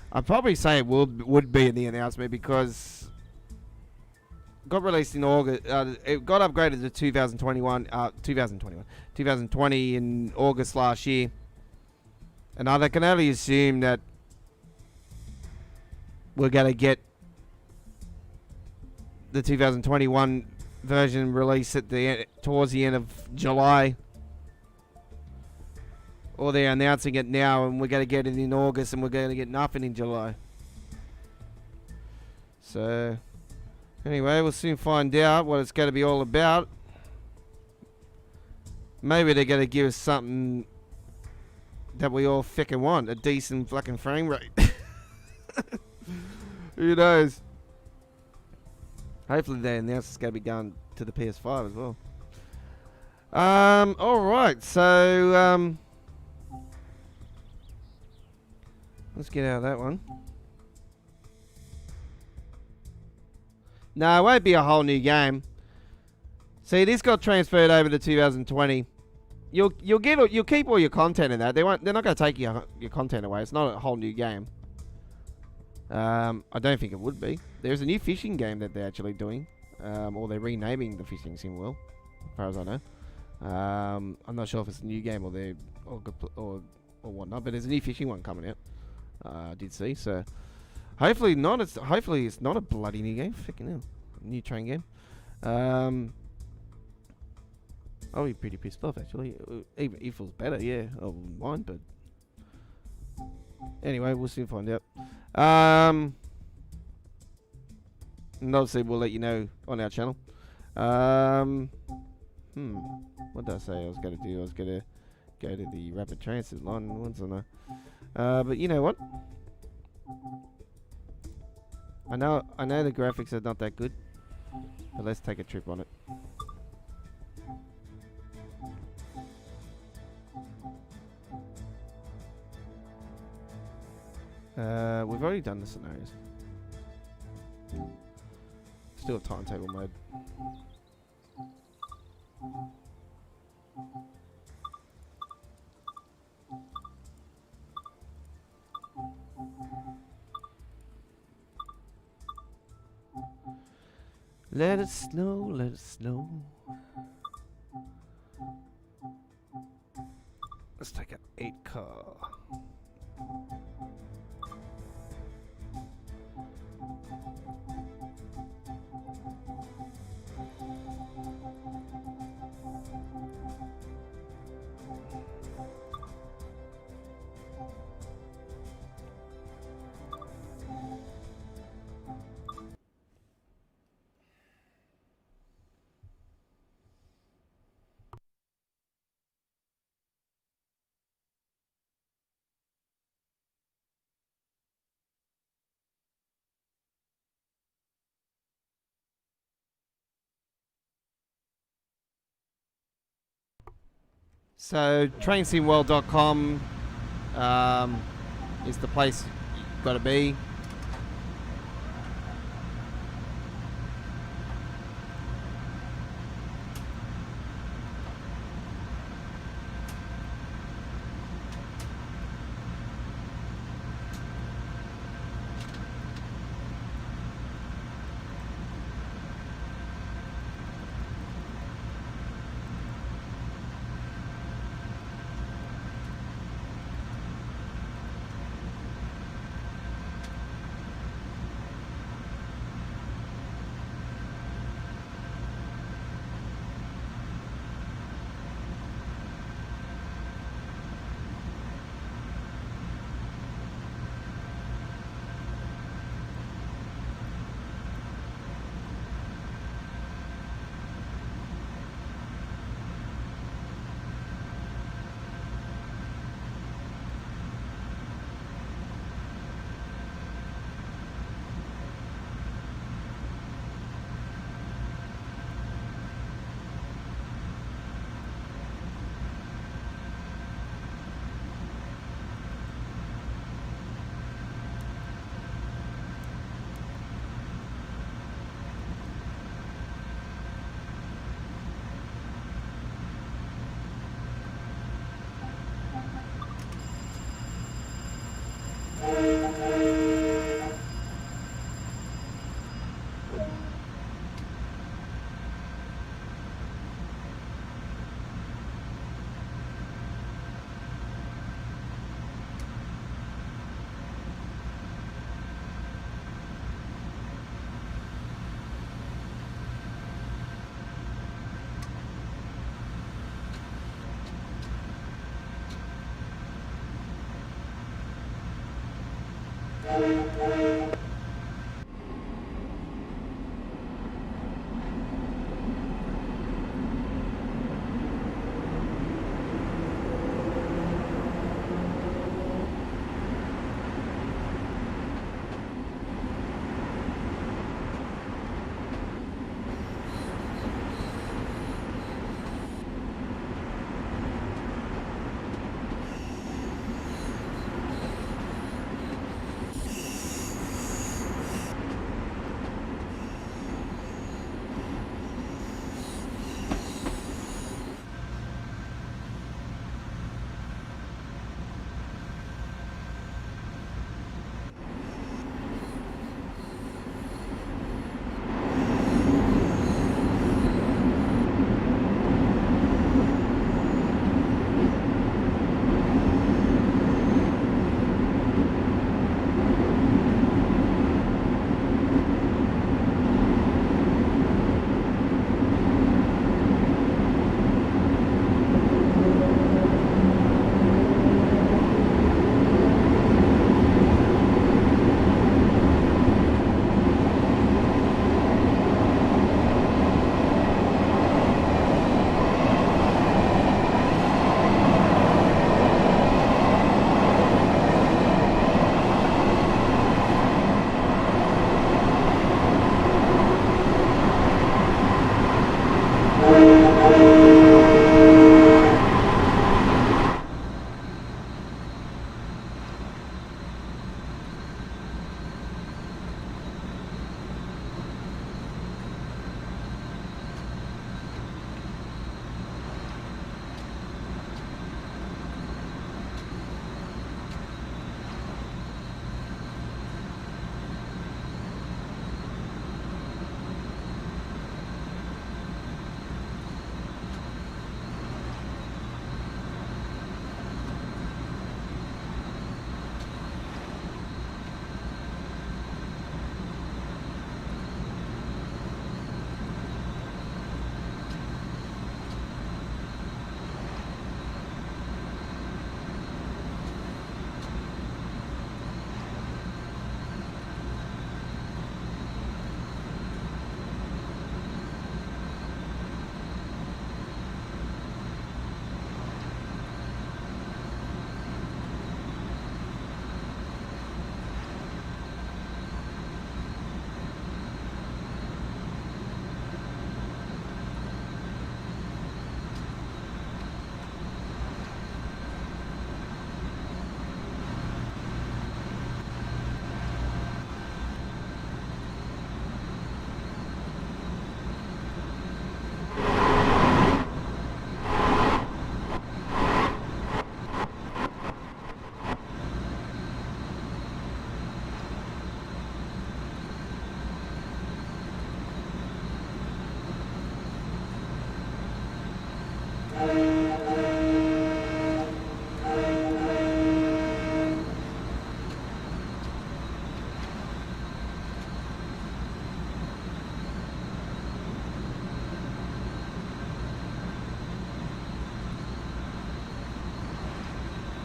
I'd probably say it would be in the announcement because it got released in August. It got upgraded to 2020 in August last year, and I can only assume that we're gonna get the 2021 version released at towards the end of July Or they're announcing it now and we're going to get it in August and we're going to get nothing in July. So, anyway, we'll soon find out what it's going to be all about. Maybe they're going to give us something that we all fucking want. A decent fucking frame rate. Who knows? Hopefully they announce it's going to be going to the PS5 as well. Alright, so, let's get out of that one. No, it won't be a whole new game. See, this got transferred over to 2020. You'll keep all your content in that. They're not going to take your content away. It's not a whole new game. I don't think it would be. There's a new fishing game that they're actually doing, or they're renaming the fishing sim world, as far as I know. I'm not sure if it's a new game or whatnot, but there's a new fishing one coming out. I did see, so hopefully not. Hopefully it's not a bloody new game. Fucking hell, new train game. I'll be pretty pissed off actually. Even if it was better, yeah, I wouldn't mind. But anyway, we'll soon find out. And obviously we'll let you know on our channel. What did I say I was going to do? I was going to go to the rapid transit line once on but you know what? I know the graphics are not that good, but let's take a trip on it. We've already done the scenarios. Still have timetable mode. Let it snow, let it snow. Let's take an 8 car. So, trainsimworld.com is the place you've got to be.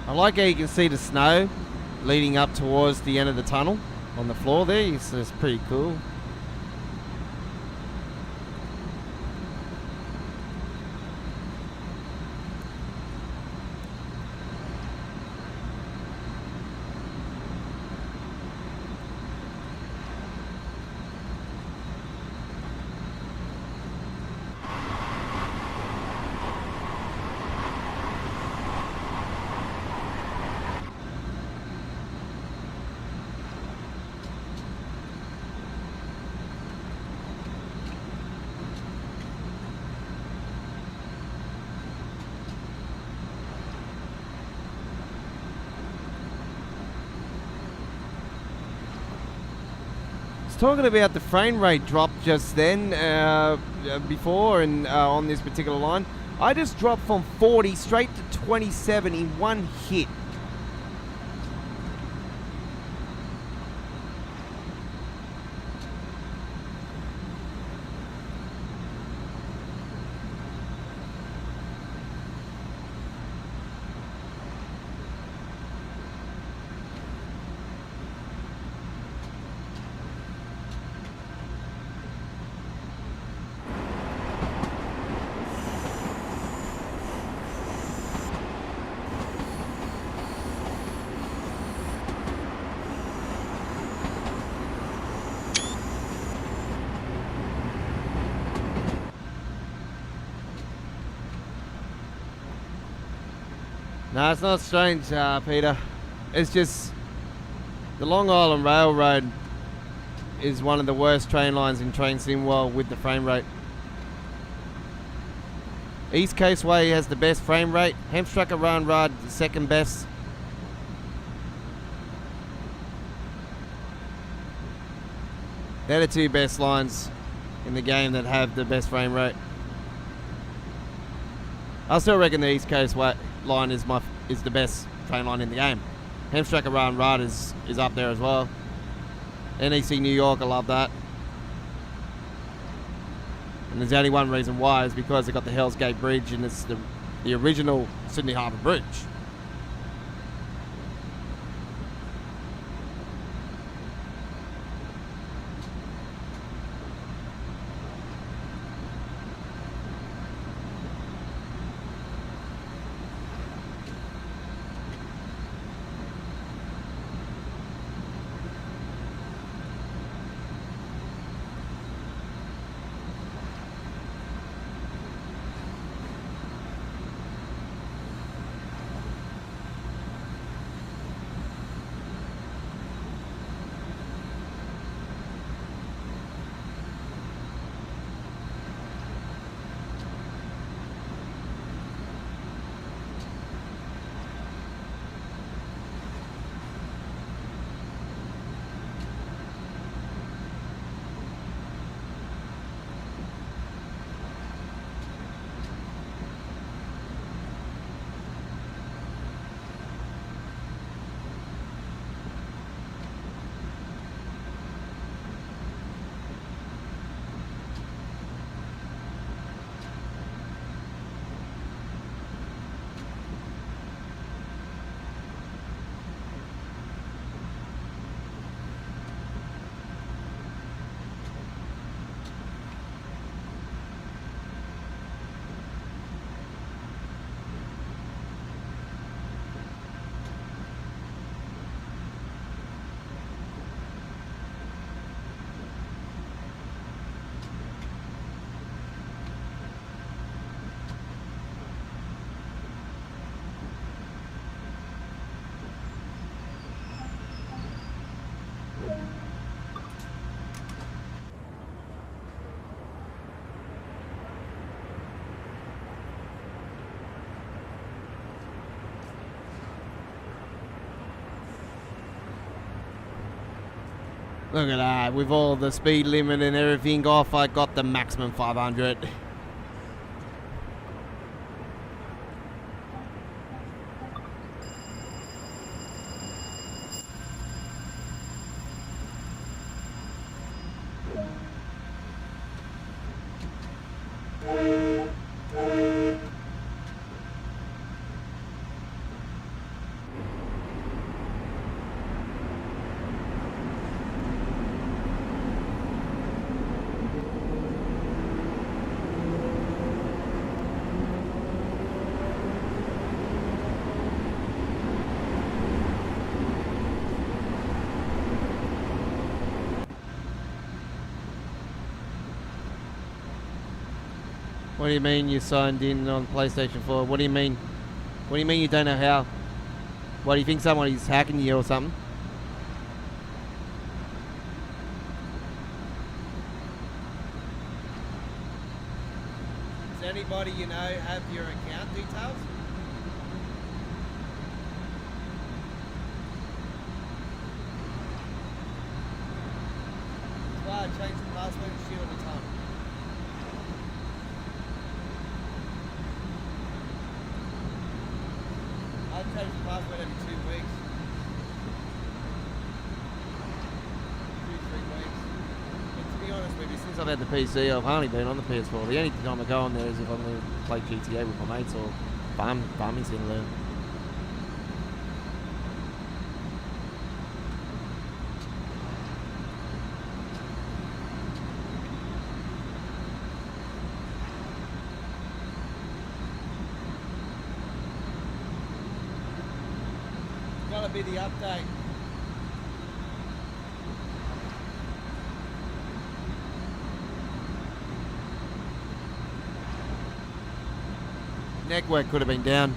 I like how you can see the snow leading up towards the end of the tunnel on the floor there. It's pretty cool. Talking about the frame rate drop just then, before and on this particular line, I just dropped from 40 straight to 27 in one hit. No, it's not strange, Peter. It's just the Long Island Railroad is one of the worst train lines in Train Sim World with the frame rate. East Coast Way has the best frame rate. Hemstrucker Run Rod, the second best. They're the two best lines in the game that have the best frame rate. I still reckon the East Coast line is the best train line in the game. Hemstrucker Run Rod is up there as well. NEC New York, I love that. And there's only one reason why, is because they got the Hell's Gate Bridge, and it's the original Sydney Harbour Bridge. Look at that, with all the speed limit and everything off, I got the maximum 500. What do you mean you signed in on PlayStation 4? What do you mean? What do you mean you don't know how? What, do you think somebody's hacking you or something? Does anybody you know have your account details? That's why I changed the password and shit all the time. I change the password every 2 weeks. 2-3 weeks. But to be honest with you, since I've had the PC, I've only been on the PS4. The only time I go on there is if I'm going to play GTA with my mates or farming simulator. Gotta be the update. Network could have been down.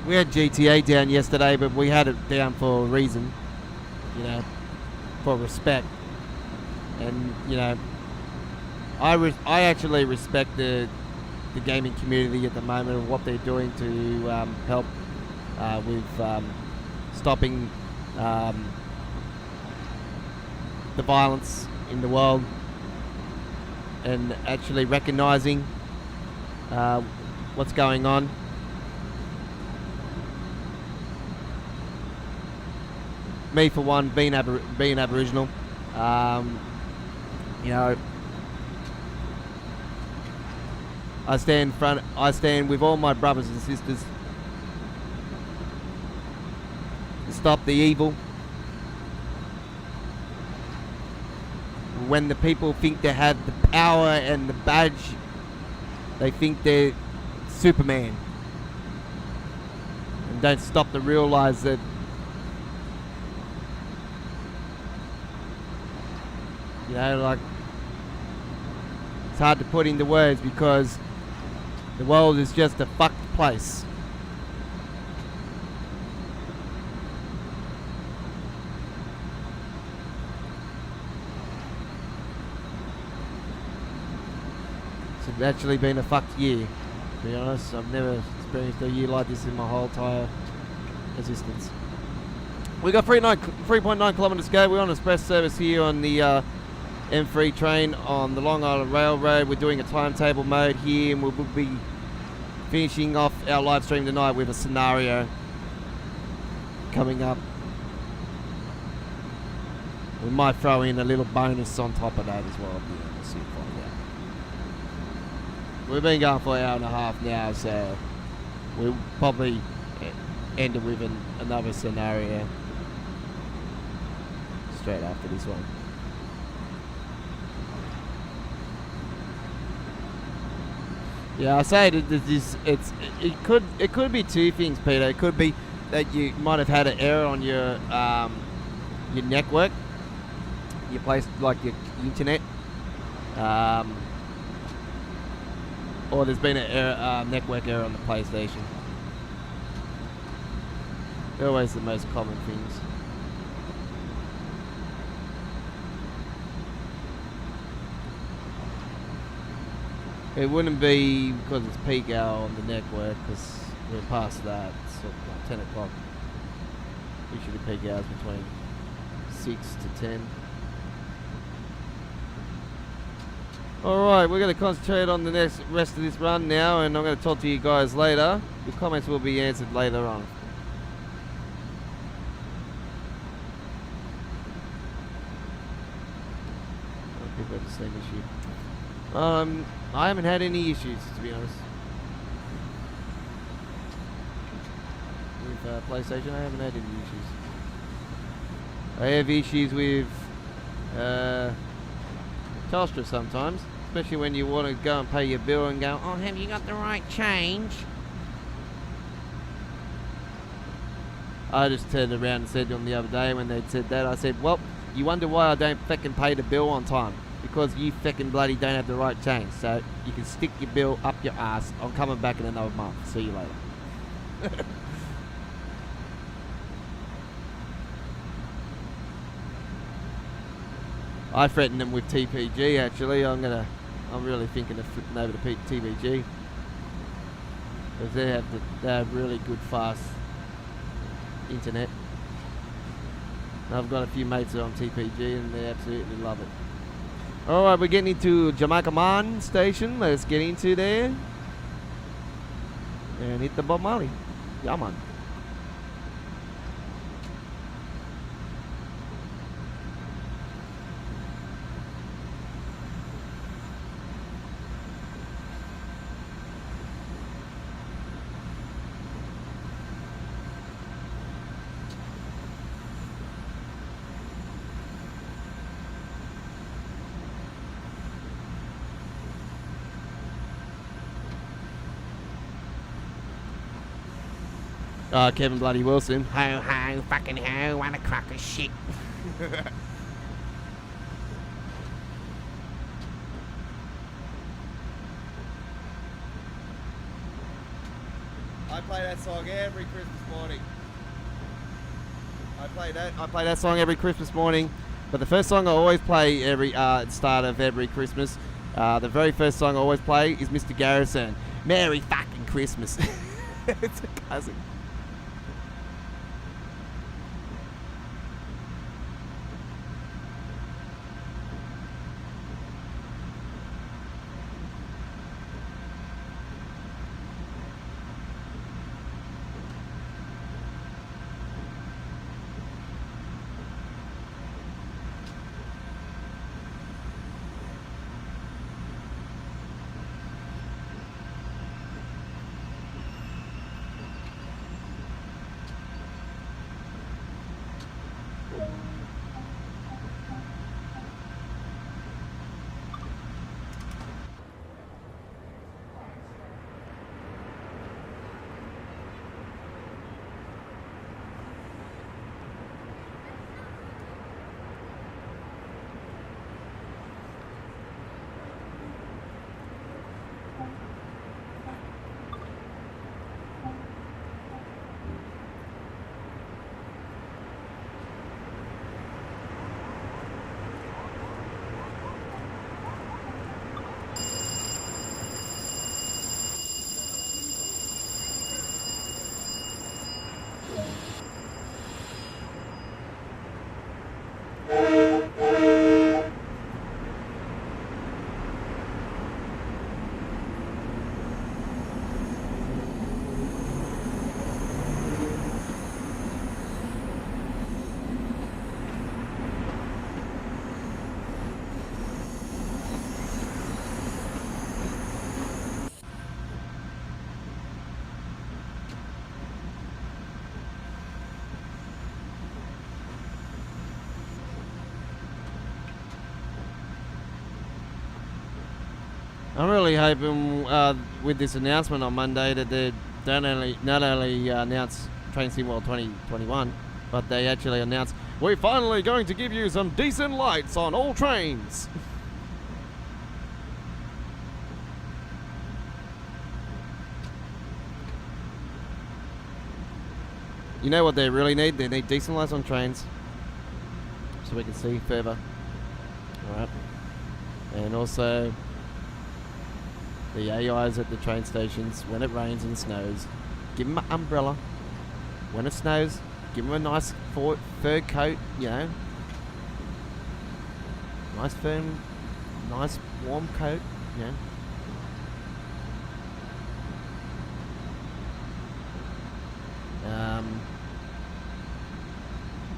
We had GTA down yesterday, but we had it down for a reason, you know, for respect. And you know, I actually respect the gaming community at the moment and what they're doing to help with stopping the violence in the world, and actually recognizing what's going on. Me, for one, being Aboriginal, you know, I stand with all my brothers and sisters to stop the evil. When the people think they have the power and the badge, they think they're Superman, and don't stop to realize that like, it's hard to put into words because the world is just a fucked place. It's actually been a fucked year, to be honest. I've never experienced a year like this in my whole entire existence. We got 3.9 kilometres to go. We're on express service here on the M3 train on the Long Island Railroad. We're doing a timetable mode here, and we'll be finishing off our live stream tonight with a scenario coming up. We might throw in a little bonus on top of that as well. We'll see if I get. We've been going for an hour and a half now, so we'll probably end it with another scenario straight after this one. Yeah, I say it could be two things, Peter. It could be that you might have had an error on your network, your place, like your internet, or there's been an error, network error on the PlayStation. They're always the most common things. It wouldn't be because it's peak hour on the network, because we're past that. It's sort of like 10 o'clock. Usually peak hours between 6 to 10. Alright, we're going to concentrate on the rest of this run now, and I'm going to talk to you guys later. Your comments will be answered later on. We've got the same issue. I haven't had any issues, to be honest. With PlayStation, I haven't had any issues. I have issues with Telstra sometimes, especially when you want to go and pay your bill and go, oh, have you got the right change? I just turned around and said to them the other day when they'd said that, I said, well, you wonder why I don't fucking pay the bill on time. Because you fucking bloody don't have the right change. So you can stick your bill up your ass. I'm coming back in another month. See you later. I threatened them with TPG actually. I'm really thinking of flipping over to TPG. Because they have really good fast internet. And I've got a few mates that are on TPG and they absolutely love it. Alright, we're getting into Jamaica Man Station. Let's get into there. And hit the Bob Marley. Yeah, man. Kevin Bloody Wilson. Ho, ho, fucking ho, what a crock of shit. I play that song every Christmas morning. I play that song every Christmas morning. But the first song I always play every start of every Christmas, the very first song I always play is Mr. Garrison. Merry fucking Christmas. It's a classic. I'm really hoping with this announcement on Monday that they not only announce Train Sim World 2021, but they actually announce we're finally going to give you some decent lights on all trains. You know what they really need? They need decent lights on trains so we can see further. Alright. And also the AIs at the train stations, when it rains and snows, give them an umbrella. When it snows, give them a nice fur coat, you know. Nice firm, nice warm coat, you know.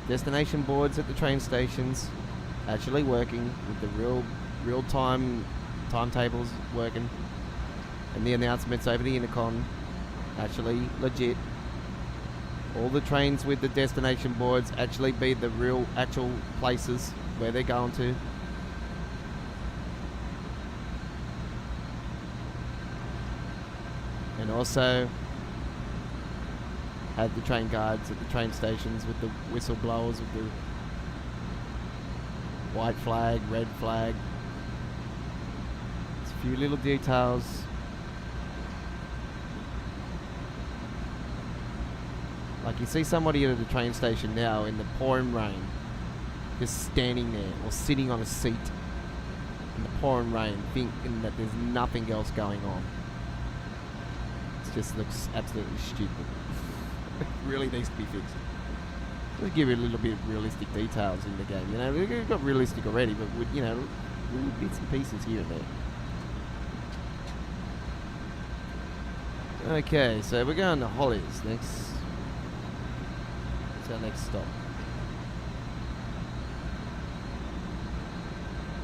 Destination boards at the train stations actually working with the real-time timetables working. And the announcements over the intercom actually legit. All the trains with the destination boards actually be the actual places where they're going to. And also have the train guards at the train stations with the whistle blowers with the white flag, red flag. It's a few little details. Like you see somebody at the train station now in the pouring rain, just standing there or sitting on a seat in the pouring rain, thinking that there's nothing else going on. It just looks absolutely stupid. It really needs to be fixed. Let's give it a little bit of realistic details in the game. You know, we've got realistic already, but with, you know, little bits and pieces here and there. Okay, so we're going to Hollies next. Our next stop.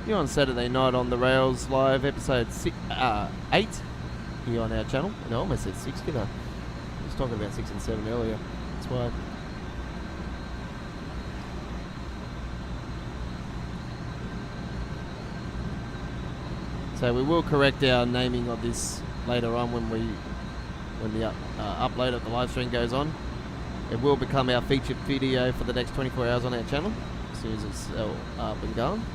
You're on Saturday Night on the Rails live episode 8 here on our channel. And I almost said 6, did I? I was talking about 6 and 7 earlier. That's why. So we will correct our naming of this later on when the upload of the live stream goes on. It will become our featured video for the next 24 hours on our channel as soon as it's up and going.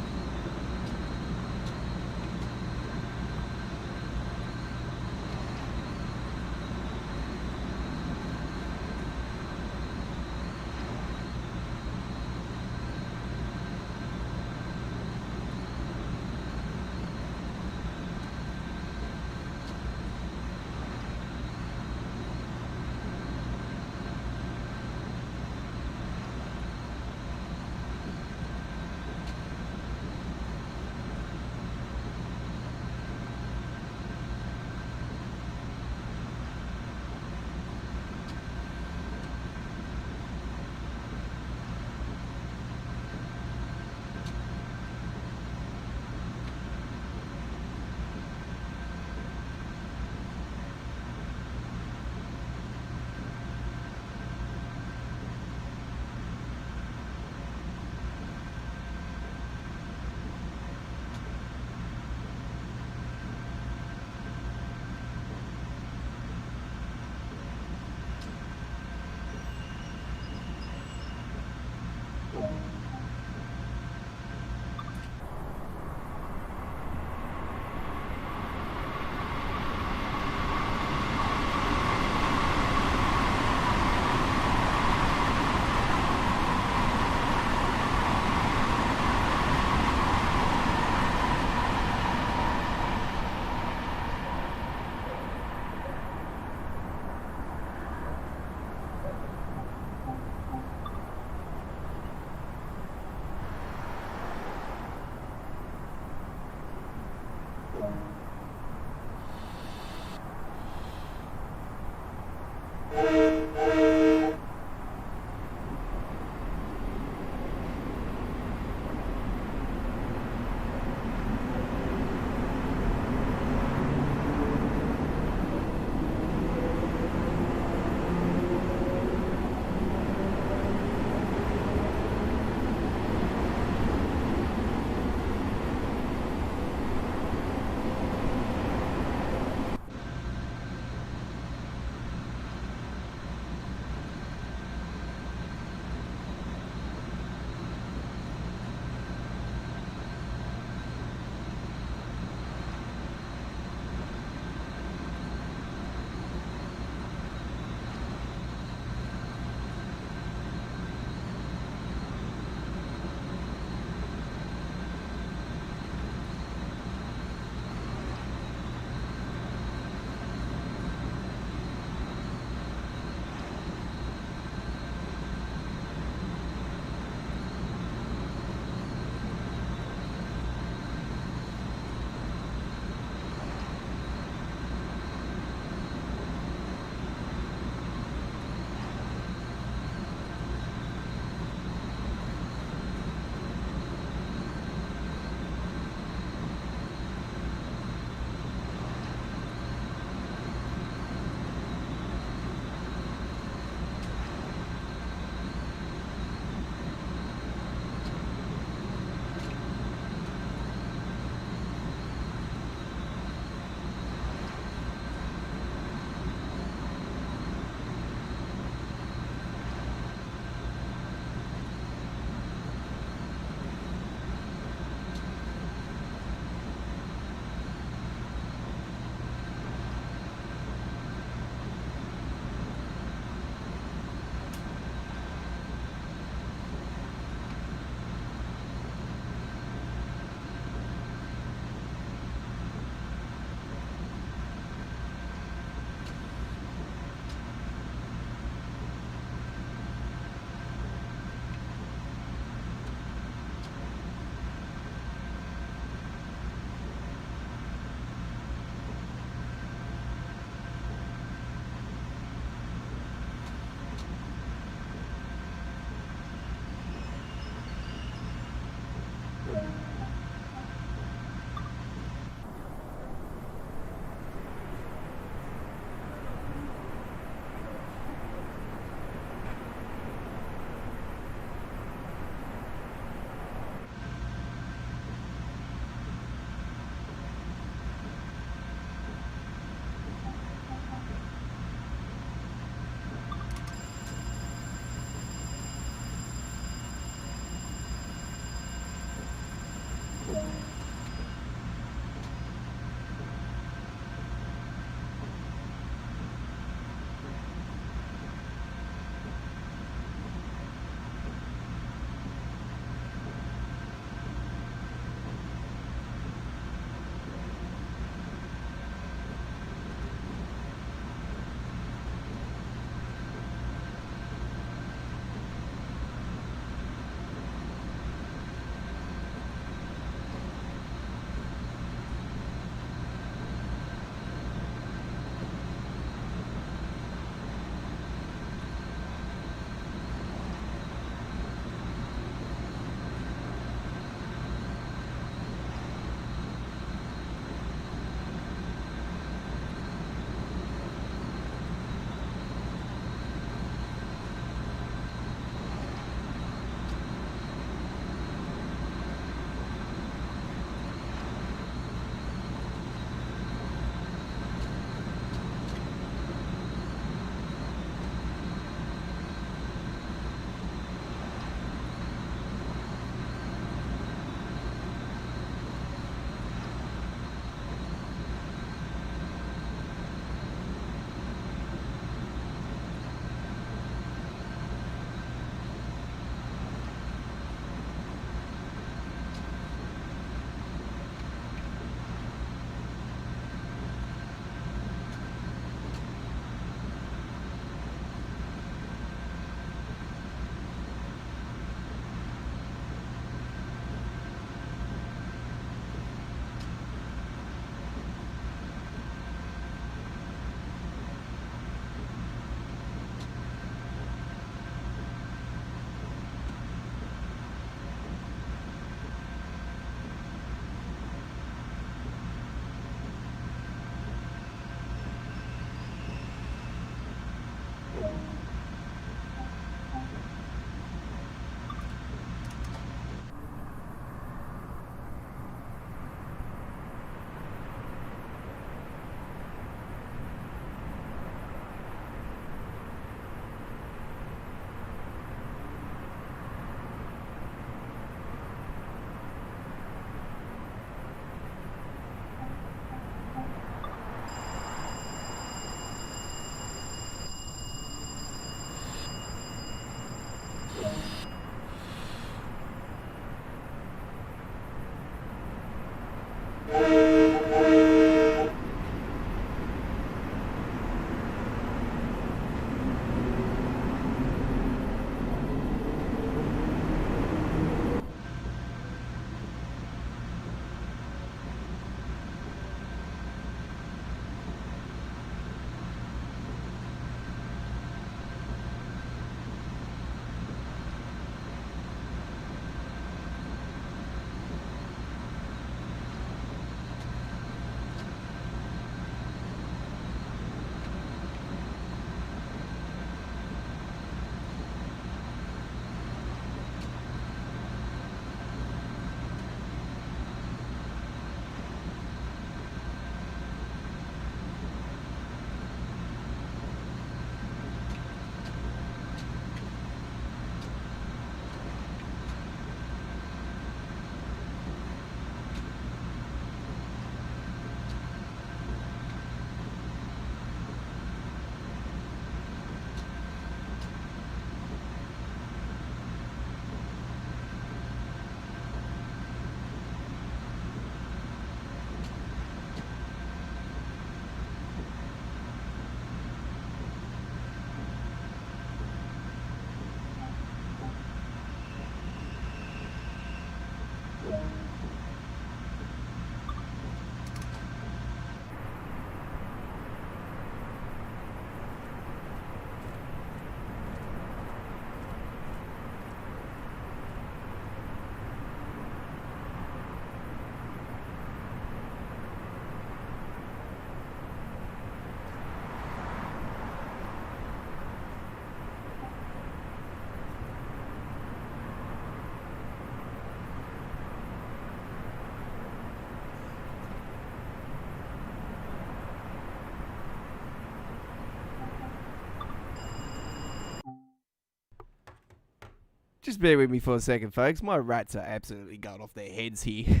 Just bear with me for a second, folks. My rats are absolutely going off their heads here.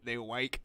They're awake.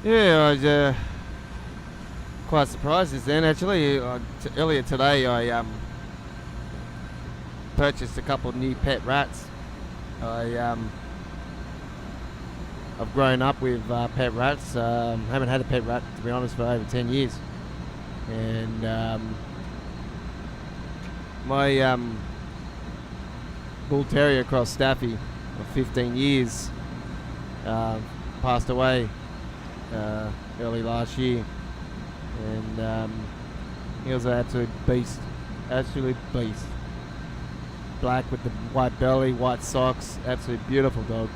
Yeah, I was quite surprised just then. Actually, earlier today I purchased a couple of new pet rats. I've grown up with pet rats. Haven't had a pet rat, to be honest, for over 10 years. And my bull terrier cross Staffy of 15 years passed away early last year, and he was an absolute beast, black with the white belly, white socks, absolute beautiful dog.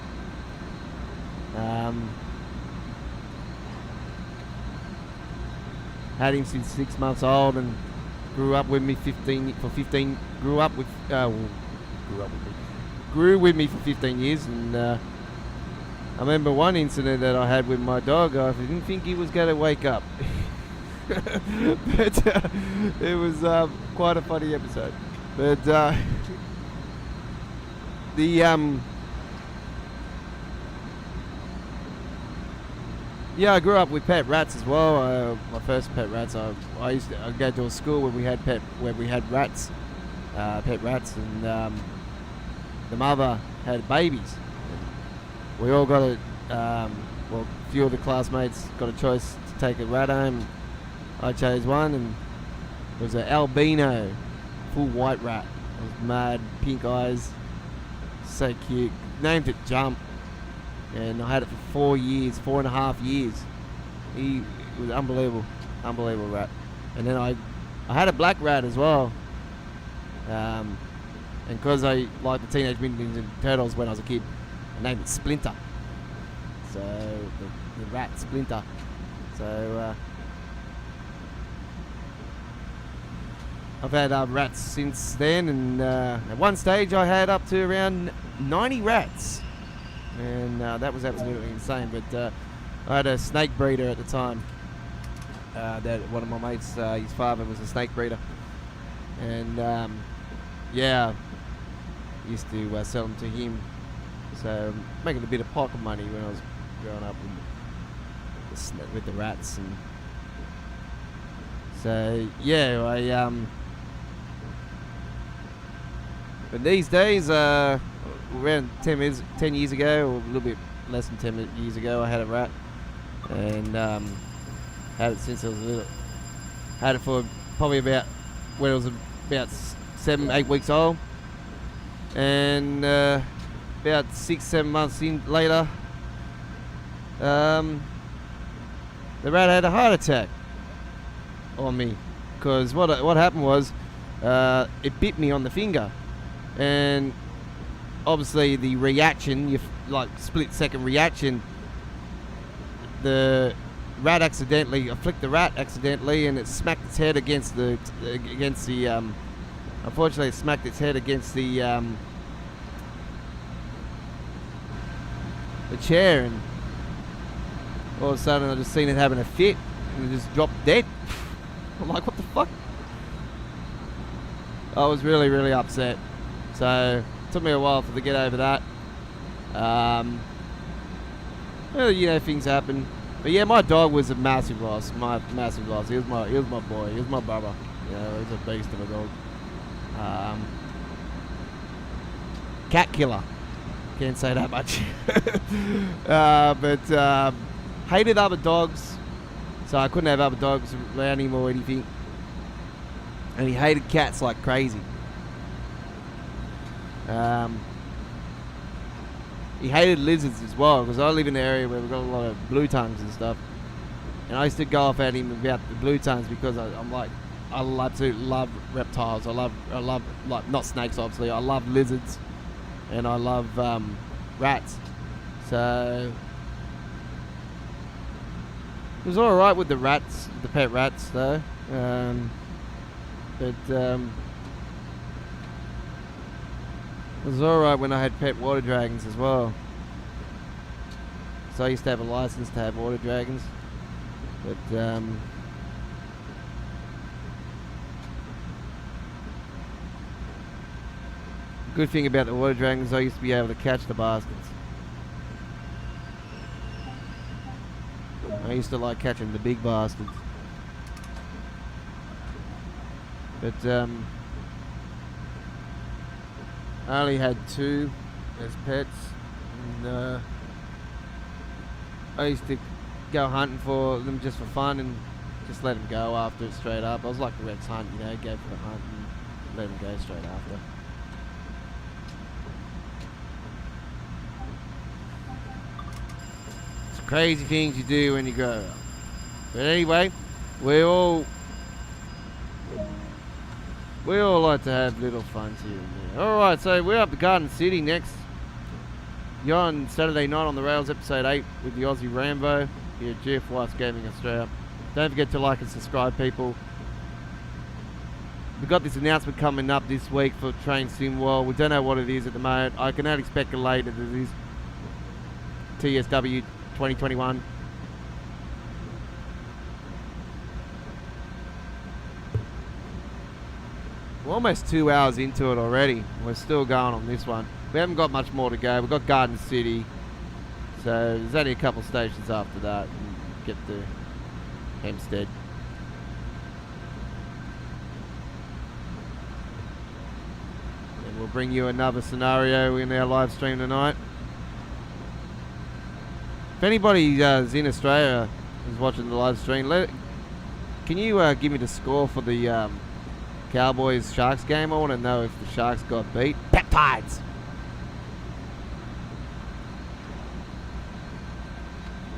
Had him since 6 months old and grew up with me grew with me for 15 years. And I remember one incident that I had with my dog. I didn't think he was going to wake up. But it was quite a funny episode. But yeah, I grew up with pet rats as well. My first pet rats, I'd go to a school where we had rats, pet rats, and the mother had babies. We all got a few of the classmates got a choice to take a rat home. I chose one, and it was an albino, full white rat. It was mad, pink eyes, so cute. Named it Jump, and I had it for 4.5 years. He was unbelievable rat. And then I had a black rat as well. And because I liked the Teenage Mutant Ninja Turtles when I was a kid, I named it Splinter. So the rat Splinter. So I've had rats since then, and at one stage I had up to around 90 rats, and that was absolutely insane. But I had a snake breeder at the time. That one of my mates, his father was a snake breeder, and yeah, used to sell them to him. So making a bit of pocket money when I was growing up with the rats, and so yeah, I but these days, around 10 years ago, or a little bit less than 10 years ago, I had a rat, and had it since I was little. Had it for probably about when it was about 7-8 weeks old, and about 6-7 months later, the rat had a heart attack on me, because what happened was it bit me on the finger, and obviously the reaction, split-second reaction, I flicked the rat accidentally, and it smacked its head against the unfortunately it smacked its head against the chair, and all of a sudden I just seen it having a fit, and it just dropped dead. I'm like, what the fuck? I was really, really upset. So it took me a while to get over that. Well, you know, things happen. But yeah, my dog was a massive loss. Massive loss. He was my boy. He was my brother. You know, he was a beast of a dog. Cat killer. Can't say that much. But hated other dogs, so I couldn't have other dogs around him or anything. And he hated cats like crazy. He hated lizards as well, because I live in an area where we've got a lot of blue tongues and stuff. And I used to go off at him about the blue tongues because I'm like, I absolutely love reptiles. I love like, not snakes obviously. I love lizards, and I love rats. So it was all right with the rats, the pet rats though. But it was alright when I had pet water dragons as well. So I used to have a license to have water dragons. But good thing about the water dragons, I used to be able to catch the bastards. I used to like catching the big bastards. But I only had 2 as pets, and I used to go hunting for them just for fun and just let them go after it straight up. I was like a Rex hunt, you know, go for the hunt and let them go straight after. It's crazy things you do when you grow up. But anyway, we all like to have little fun here and there. Alright, so we're up to Garden City next. You're on Saturday Night on the Rails, episode 8 with the Aussie Rambo here at GF Gaming Australia. Don't forget to like and subscribe, people. We've got this announcement coming up this week for Train Sim World. We don't know what it is at the moment. I can only speculate that it is TSW 2021. We're almost 2 hours into it already. We're still going on this one. We haven't got much more to go. We've got Garden City. So there's only a couple stations after that. And get to Hempstead. And we'll bring you another scenario in our live stream tonight. If anybody is in Australia who's watching the live stream, can you give me the score for the Cowboys Sharks game? I want to know if the Sharks got beat. Peptides!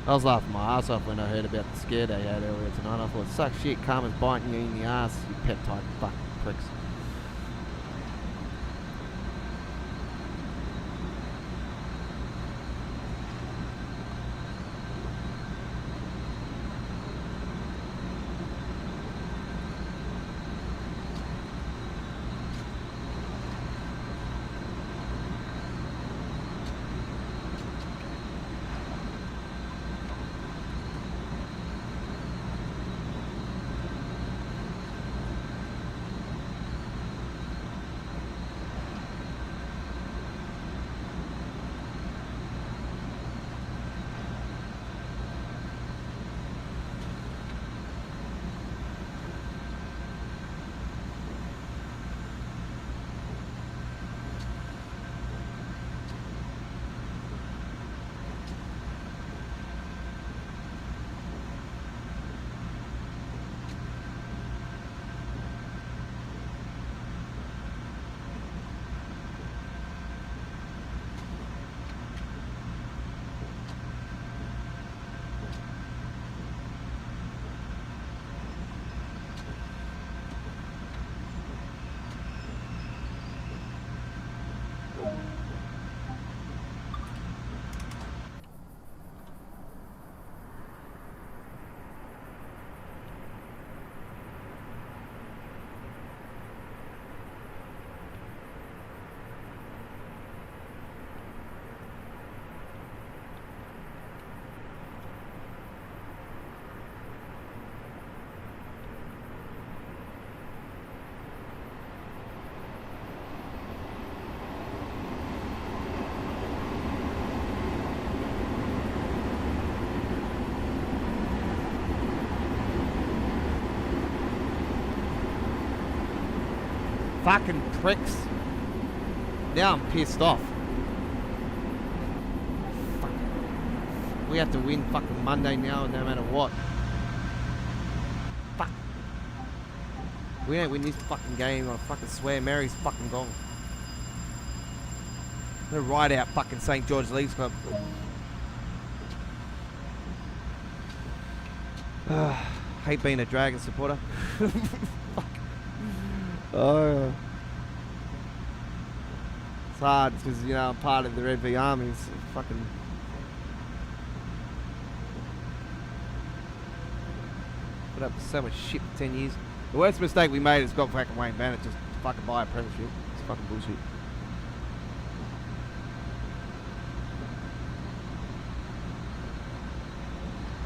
I was laughing my ass off when I heard about the scare they had earlier tonight. I thought, suck shit, karma's biting you in the ass, you peptide fucking pricks. Fucking pricks. Now I'm pissed off. Fuck. We have to win fucking Monday now, no matter what. Fuck. We don't win this fucking game, I fucking swear Mary's fucking gone. I'm gonna ride out fucking St. George Leagues Club. Hate being a Dragon supporter. Fuck. Oh. It's hard because, you know, I'm part of the Red V Army. It's fucking... Put up so much shit for 10 years. The worst mistake we made is got fucking Wayne Bennett just to fucking buy a premiership. It's fucking bullshit.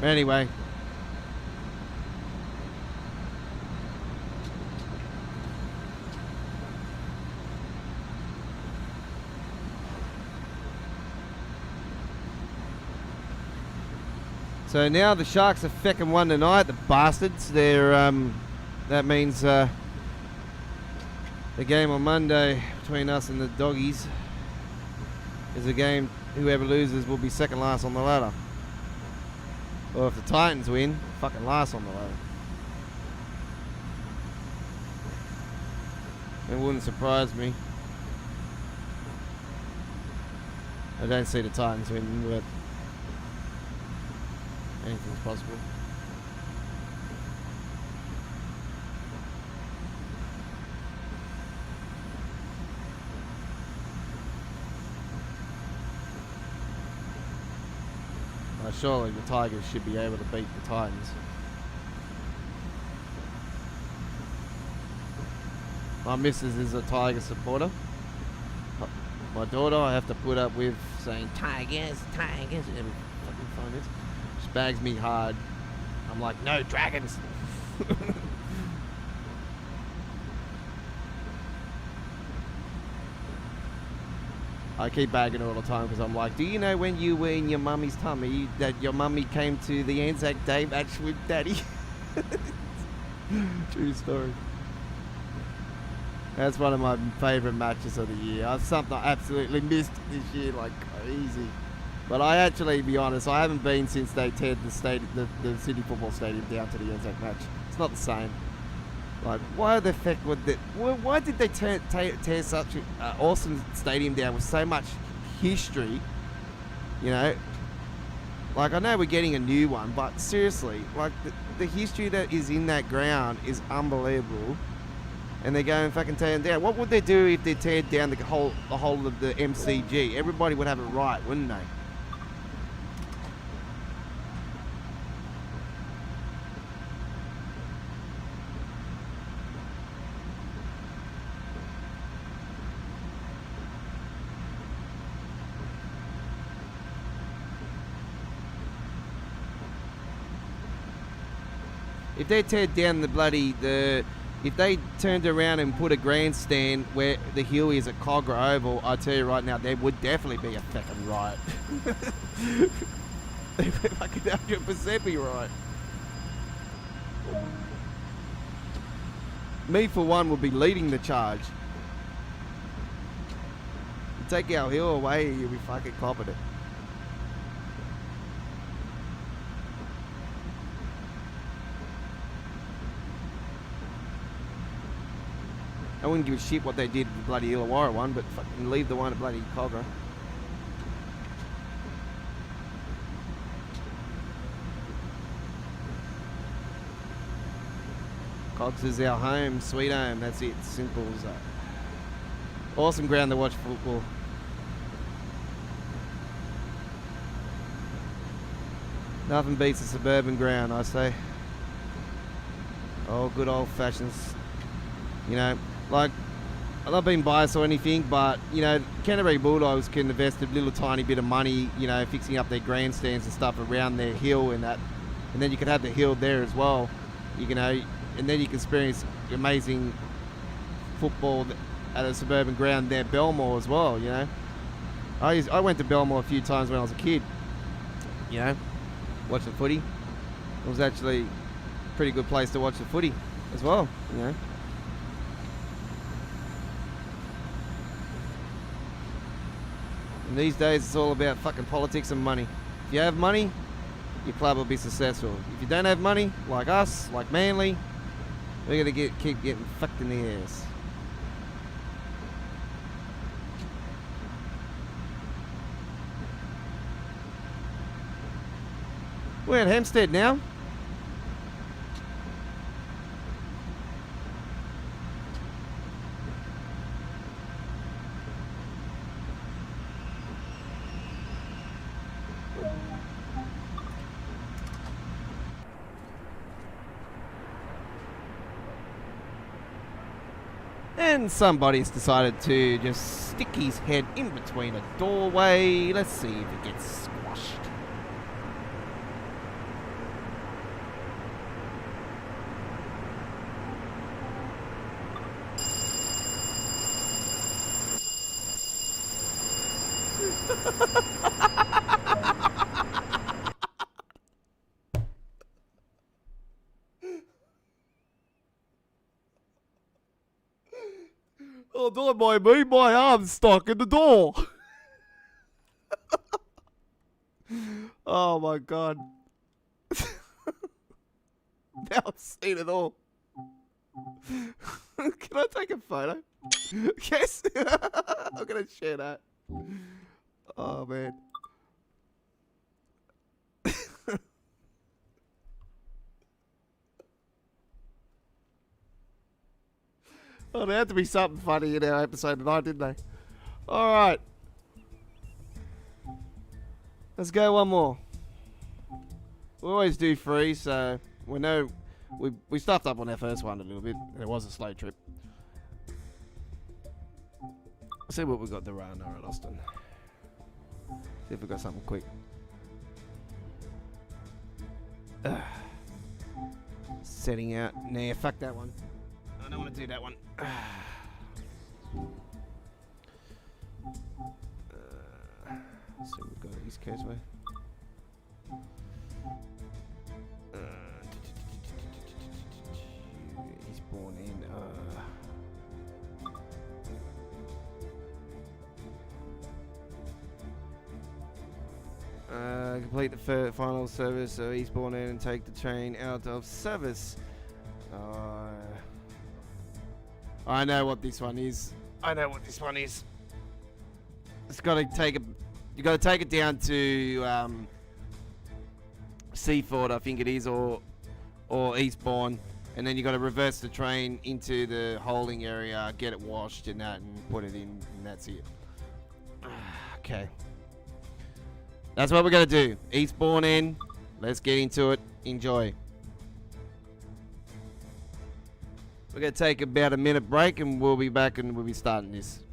Anyway. So now the Sharks have fucking won tonight, the bastards. They're, that means the game on Monday between us and the Doggies is a game whoever loses will be second last on the ladder. Or if the Titans win, fucking last on the ladder. It wouldn't surprise me. I don't see the Titans winning, but anything's possible. Surely the Tigers should be able to beat the Titans. My missus is a Tiger supporter. My daughter I have to put up with saying Tigers, Tigers every fucking 5 minutes. She bags me hard. I'm like, no, Dragons. I keep bagging her all the time because I'm like, do you know when you were in your mummy's tummy that your mummy came to the Anzac Day match with Daddy? True story. That's one of my favourite matches of the year. It's something I absolutely missed this year like crazy. But I actually, be honest, I haven't been since they teared the Sydney Football Stadium down to the Anzac match. It's not the same. Like, why the fuck would that? Why did they tear such an awesome stadium down with so much history? You know, like I know we're getting a new one, but seriously, like the history that is in that ground is unbelievable. And they're going fucking tearing down. What would they do if they teared down the whole of the MCG? Everybody would have it right, wouldn't they? If they teared down if they turned around and put a grandstand where the hill is at Cogra Oval, I tell you right now, there would definitely be a fucking riot. They would fucking 100% be right. Me, for one, would be leading the charge. You take our hill away, you'll be fucking copping it. I wouldn't give a shit what they did with the bloody Illawarra one, but fucking leave the one at bloody Cogra. Cogs is our home, sweet home, that's it, simple as that. Awesome ground to watch football. Nothing beats a suburban ground, I say. Oh, good old fashions. You know, like, I'm not being biased or anything, but, you know, Canterbury Bulldogs can invest a little tiny bit of money, you know, fixing up their grandstands and stuff around their hill and that. And then you can have the hill there as well, you know, and then you can experience amazing football at a suburban ground there, Belmore as well, you know. I went to Belmore a few times when I was a kid, you know, watch the footy. It was actually a pretty good place to watch the footy as well, you know. And these days, it's all about fucking politics and money. If you have money, your club will be successful. If you don't have money, like us, like Manly, we're gonna keep getting fucked in the ass. We're at Hampstead now. And somebody's decided to just stick his head in between a doorway. Let's see if it gets squashed. Oh, don't mind me. My arm's stuck in the door. Oh, my God. Now I've seen it all. Can I take a photo? Yes. I'm going to share that. Oh, man. Oh, there had to be something funny in our episode tonight, didn't they? Alright. Let's go one more. We always do 3, so we know we stuffed up on our first one a little bit, and it was a slow trip. Let's see what we got to run at Austin. See if we got something quick. Setting out. Nah, fuck that one. I don't want to do that one. So we've got East Coast way. He's born in. Complete the final service, so he's born in and take the train out of service. I know what this one is. It's got to take it. You got to take it down to Seaford, I think it is, or Eastbourne, and then you got to reverse the train into the holding area, get it washed and that, and put it in, and that's it. Okay. That's what we're going to do. Eastbourne in. Let's get into it. Enjoy. We're going to take about a minute break and we'll be back and we'll be starting this.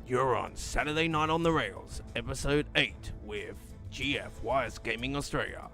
You're on Saturday Night on the Rails, episode 8 with GF Wires Gaming Australia.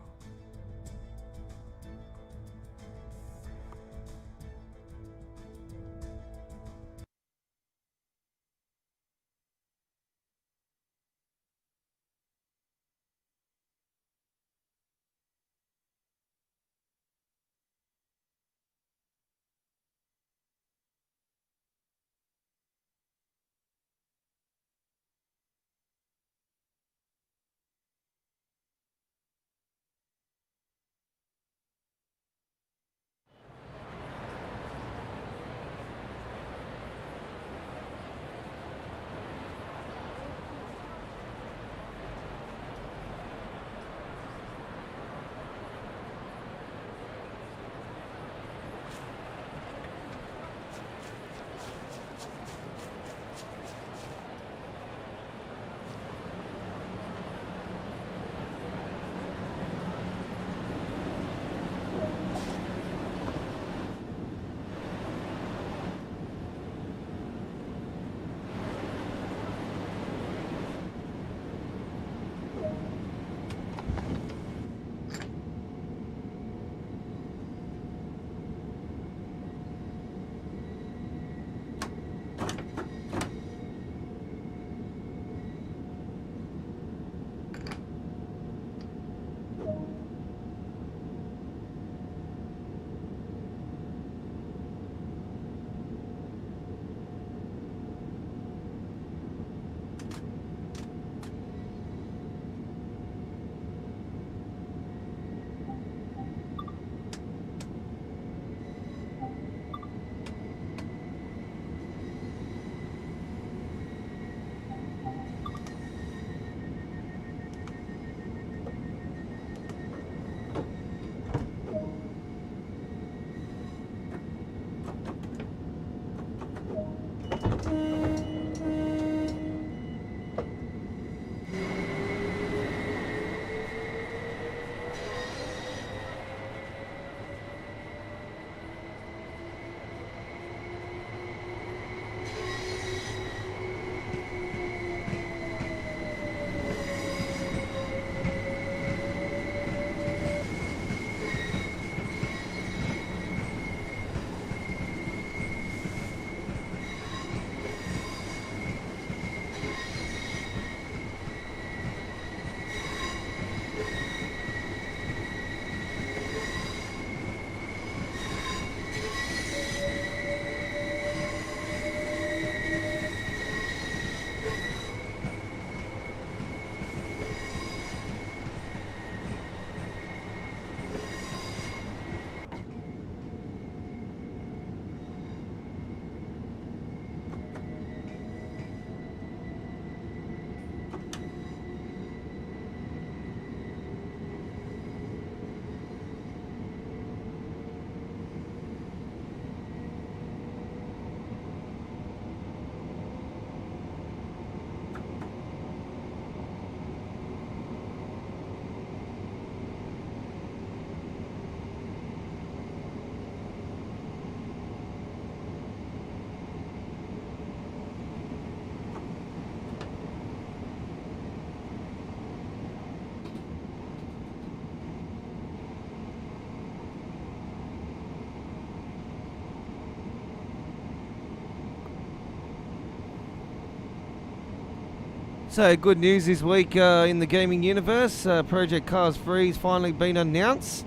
So, good news this week in the gaming universe. Project Cars 3 has finally been announced.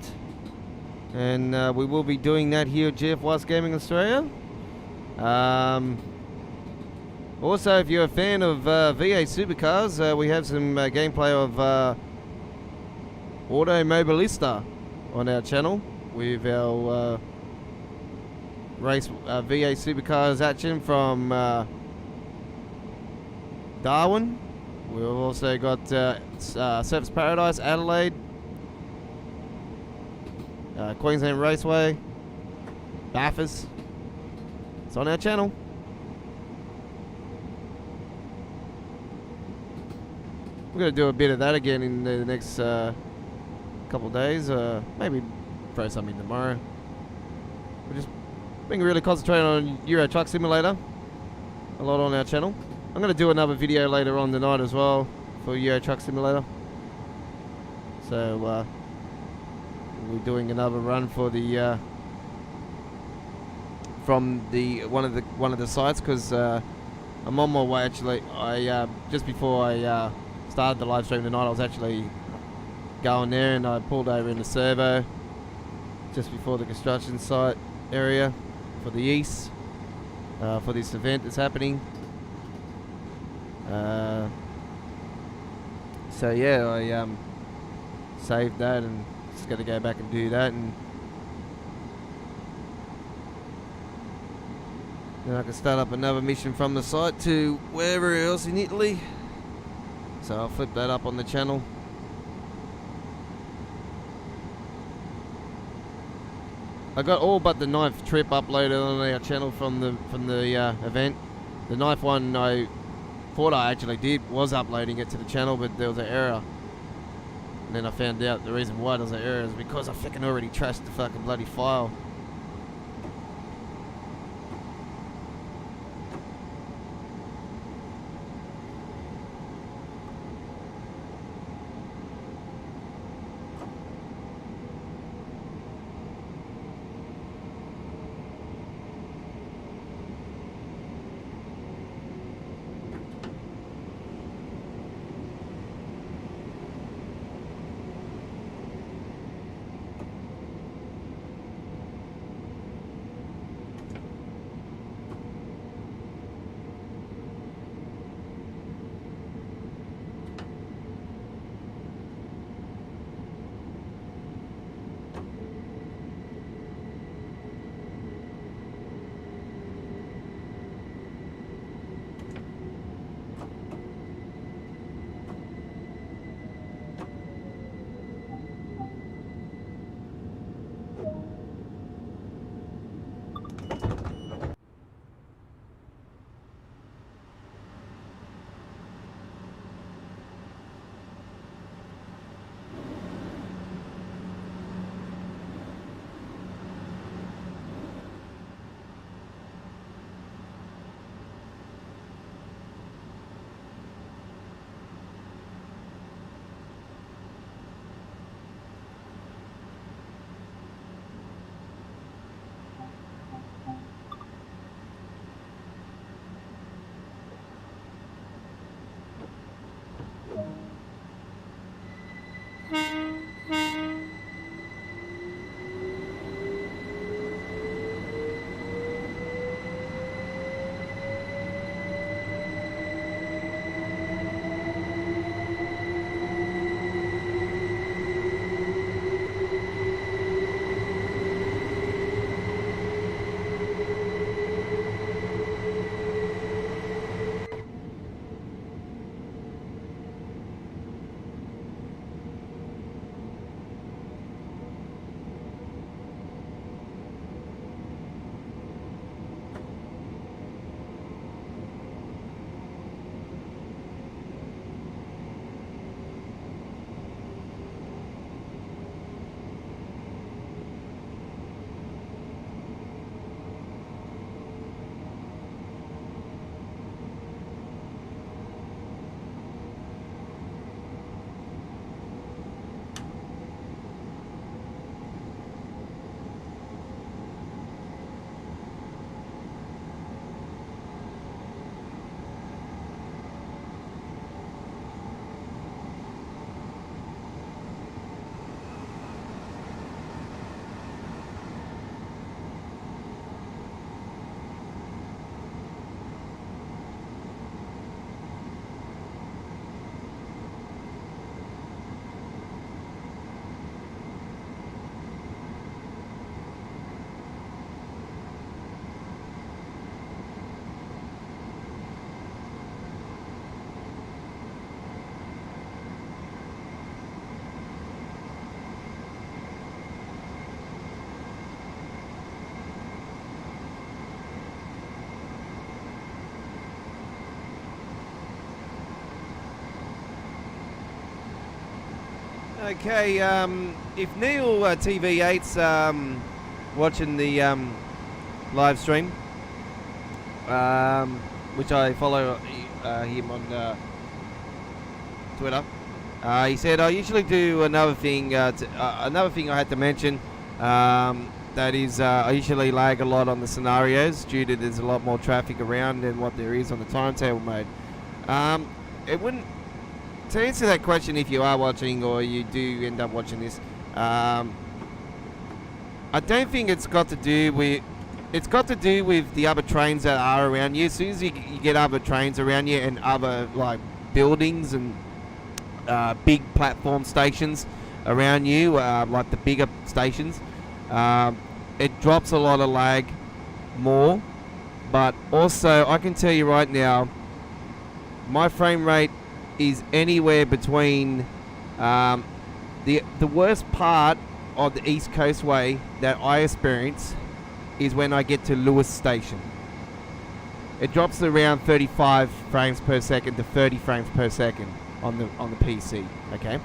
And we will be doing that here at GF Gaming Australia. Also, if you're a fan of V8 supercars, we have some gameplay of Automobilista on our channel with our race V8 supercars action from Darwin. We've also got Surfers Paradise, Adelaide, Queensland Raceway, Bathurst. It's on our channel. We're going to do a bit of that again in the next couple of days. Maybe throw something tomorrow. We're just being really concentrated on Euro Truck Simulator. A lot on our channel. I'm going to do another video later on tonight as well for Euro Truck Simulator. So we're doing another run for the from the one of the sites, because I'm on my way. Actually, I just before I started the live stream tonight, I was actually going there, and I pulled over in the servo just before the construction site area for the east for this event that's happening. So yeah, I saved that and just got to go back and do that, and then I can start up another mission from the site to wherever else in Italy. So I'll flip that up on the channel. I got all but the ninth trip uploaded on our channel from the event. The ninth one I thought I actually was uploading it to the channel, but there was an error. And then I found out the reason why there was an error is because I fucking already trashed the fucking bloody file. Okay, if Neil TV8's watching the live stream, which I follow him on Twitter. He said, I usually do another thing. Another thing I had to mention. That is, I usually lag a lot on the scenarios due to there's a lot more traffic around than what there is on the timetable mode. It wouldn't. To answer that question, if you are watching or you do end up watching this, I don't think it's got to do with. It's got to do with the other trains that are around you. As soon as you get other trains around you and other like buildings and big platform stations around you, like the bigger stations, it drops a lot of lag more. But also, I can tell you right now, my frame rate is anywhere between the worst part of the East Coast Way that I experience is when I get to Lewis Station. It drops to around 35 frames per second to 30 frames per second on the PC. Okay,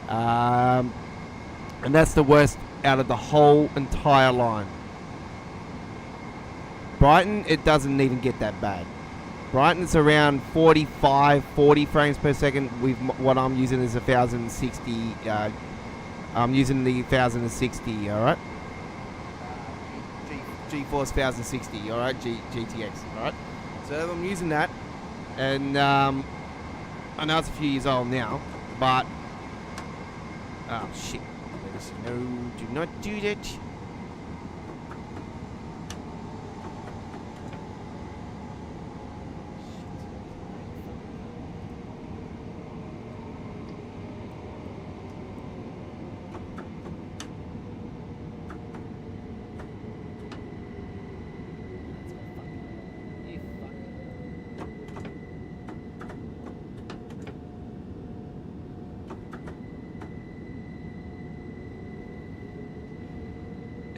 and that's the worst out of the whole entire line. Brighton, it doesn't even get that bad. Brighton's around 45, 40 frames per second with what I'm using is 1060. I'm using the 1060, alright? GeForce 1060, alright? GTX, alright? So I'm using that, and I know it's a few years old now, but oh shit! No, do not do that.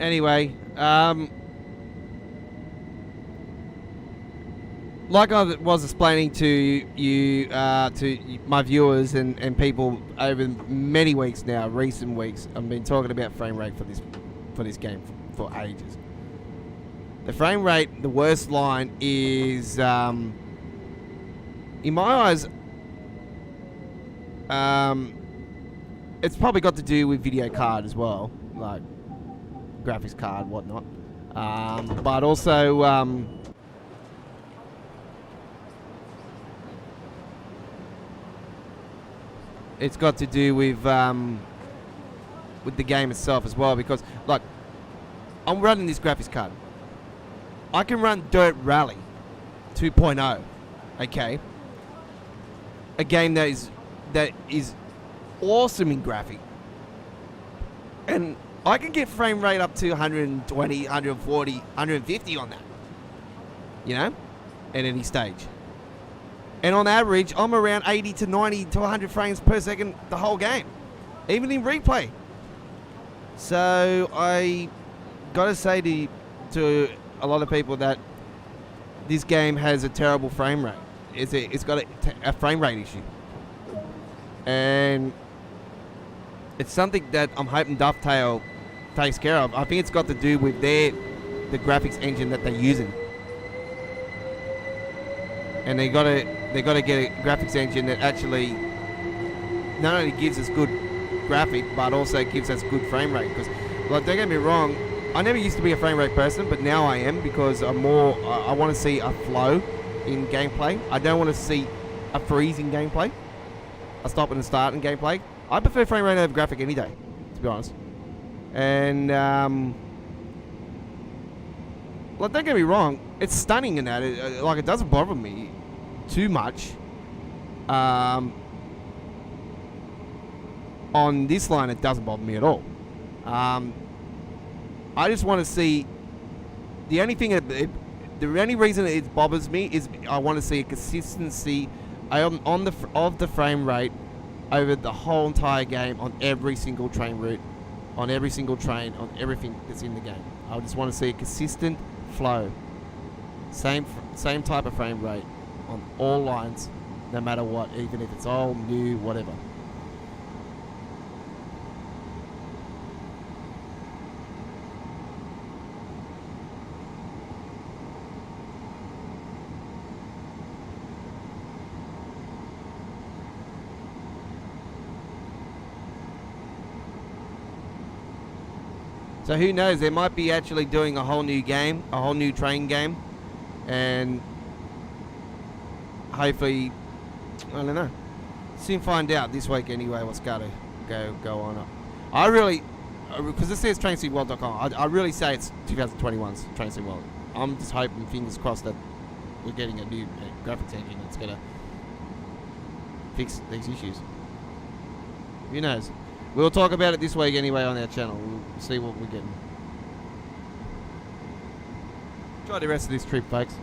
Anyway, like I was explaining to you, to my viewers and people over many weeks now, recent weeks, I've been talking about frame rate for this game for ages. The frame rate, the worst line is, in my eyes, it's probably got to do with video card as well, like graphics card, whatnot, but also it's got to do with the game itself as well, because like I'm running this graphics card. I can run Dirt Rally 2.0, okay, a game that is awesome in graphic, and I can get frame rate up to 120, 140, 150 on that, you know, at any stage. And on average, I'm around 80 to 90 to 100 frames per second the whole game, even in replay. So I gotta say to a lot of people that this game has a terrible frame rate. It's got a frame rate issue, and it's something that I'm hoping Dovetail takes care of. I think it's got to do with the graphics engine that they're using, and they gotta get a graphics engine that actually not only gives us good graphic but also gives us good frame rate. Because, like, don't get me wrong, I never used to be a frame rate person, but now I am, because I want to see a flow in gameplay. I don't want to see a freeze in gameplay, a stop and a start in gameplay. I prefer frame rate over graphic any day, to be honest. And like, don't get me wrong, it's stunning in that. Like, it doesn't bother me too much. On this line, it doesn't bother me at all. I just want to see the only reason it bothers me is I want to see a consistency of the frame rate over the whole entire game, on every single train route, on every single train, on everything that's in the game. I just want to see a consistent flow, same type of frame rate on all lines, no matter what, even if it's old, new, whatever. So who knows? They might be actually doing a whole new game, a whole new train game, and hopefully, I don't know. Soon find out this week anyway. What's got to go on. I really, because it says TrainSimWorld.com. I really say it's 2021's Train Sim World. I'm just hoping, fingers crossed, that we're getting a new graphics engine that's gonna fix these issues. Who knows? We'll talk about it this week anyway on our channel. We'll see what we're getting. Try the rest of this trip, folks.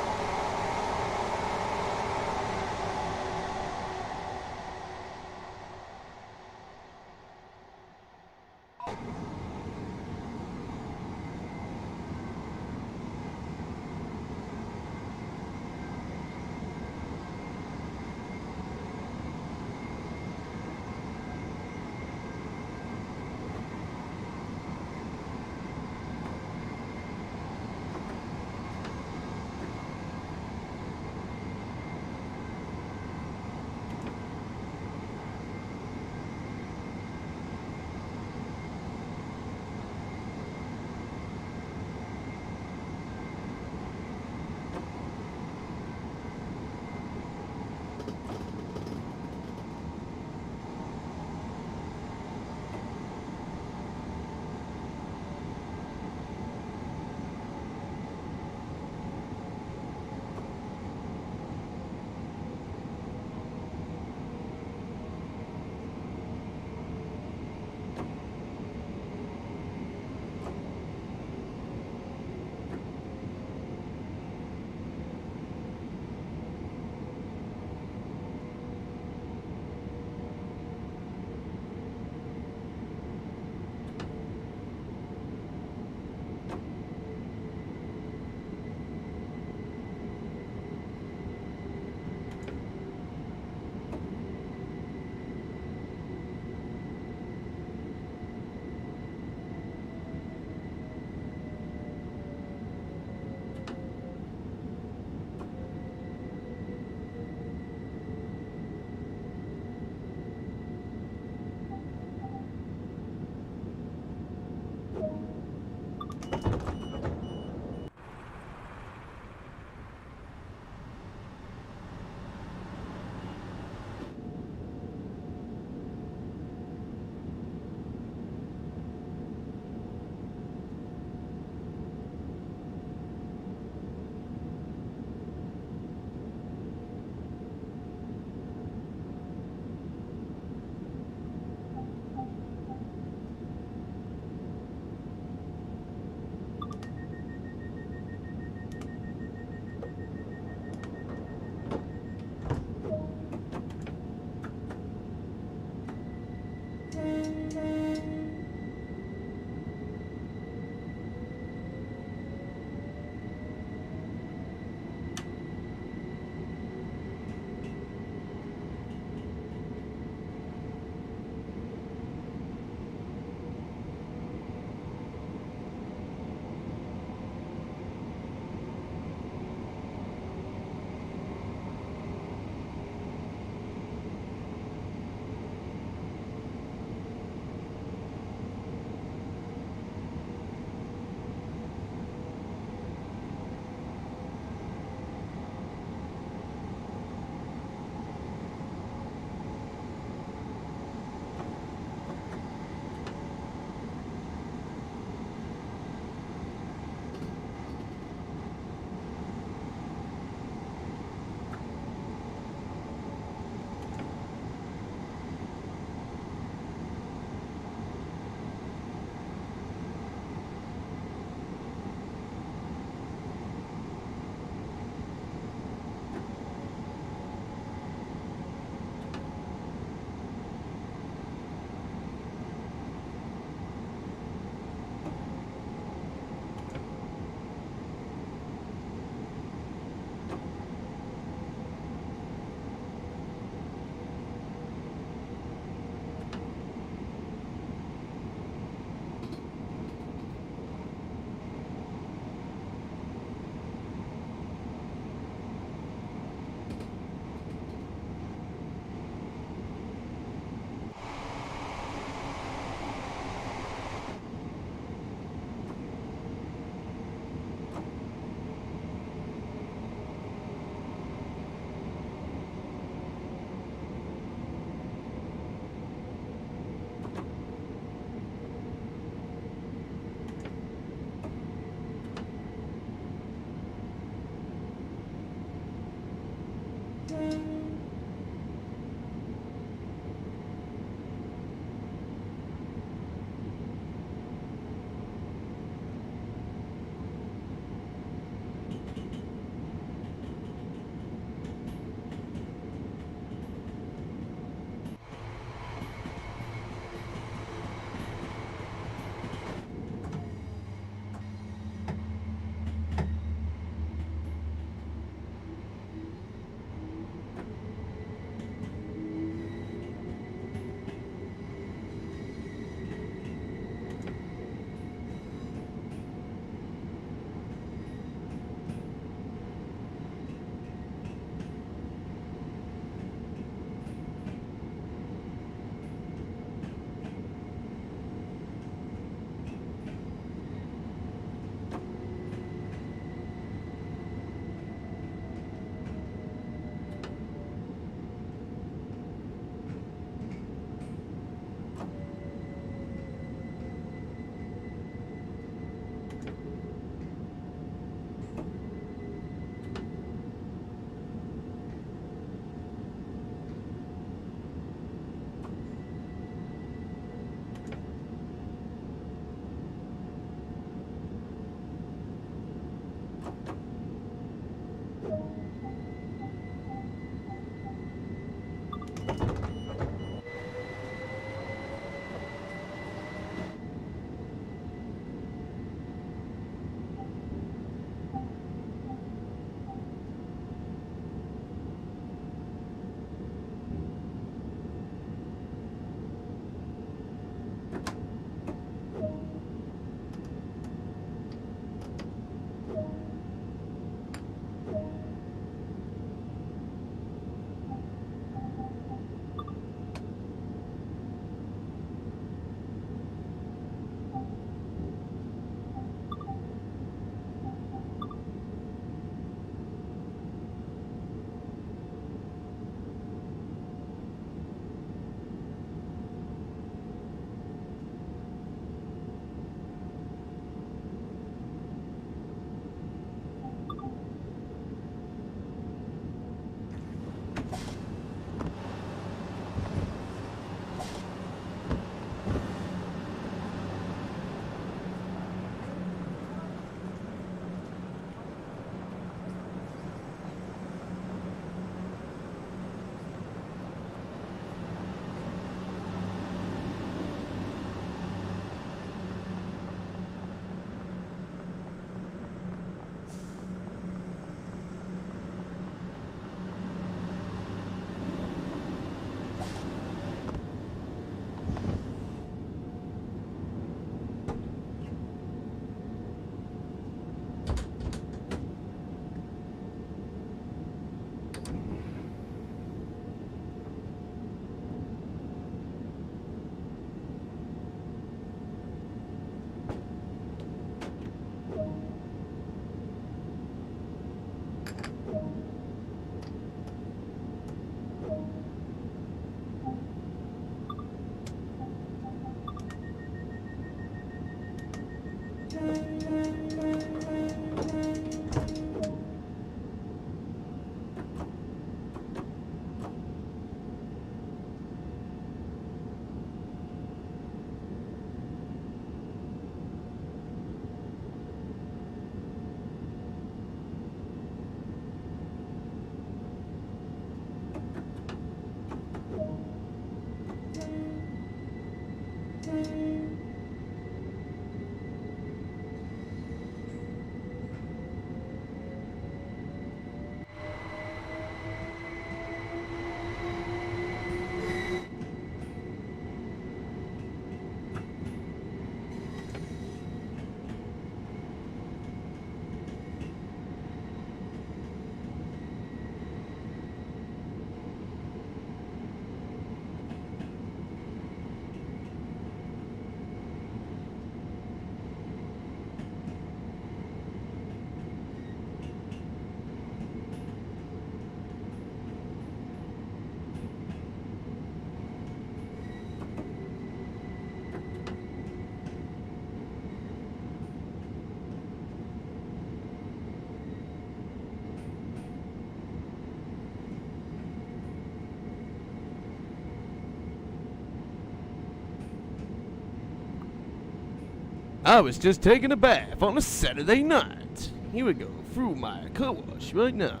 I was just taking a bath on a Saturday night. Here we go through my car wash right now.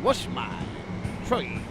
Wash my trade.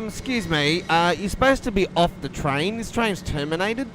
Excuse me, you're supposed to be off the train. This train's terminated.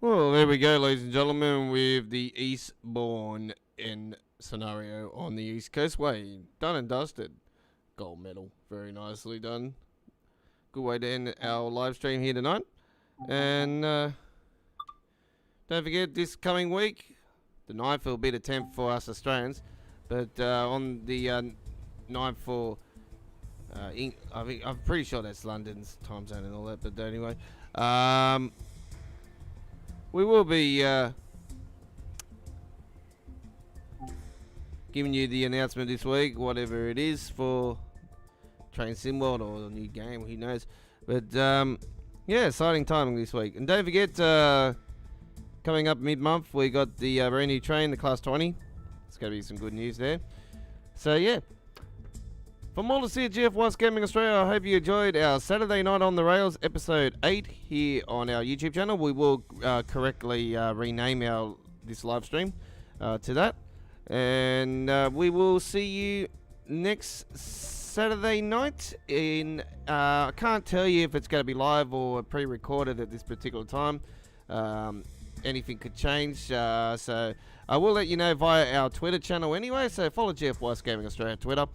Well, there we go, ladies and gentlemen, with the Eastbourne in scenario on the East Coast Way. Done and dusted. Gold medal. Very nicely done. Good way to end our live stream here tonight. And don't forget, this coming week, the 9th will be the 10th for us Australians. But on the 9th for... I'm pretty sure that's London's time zone and all that, but anyway. We will be giving you the announcement this week, whatever it is, for Train Sim World or the new game, who knows. But yeah, exciting timing this week. And don't forget, coming up mid-month, we got the brand new train, the Class 20. It's going to be some good news there. So yeah. From all to see at GF Gaming Australia, I hope you enjoyed our Saturday Night on the Rails episode 8 here on our YouTube channel. We will correctly rename this live stream to that. And we will see you next Saturday night in... I can't tell you if it's going to be live or pre-recorded at this particular time. Anything could change. So I will let you know via our Twitter channel anyway. So follow GF Gaming Australia on Twitter.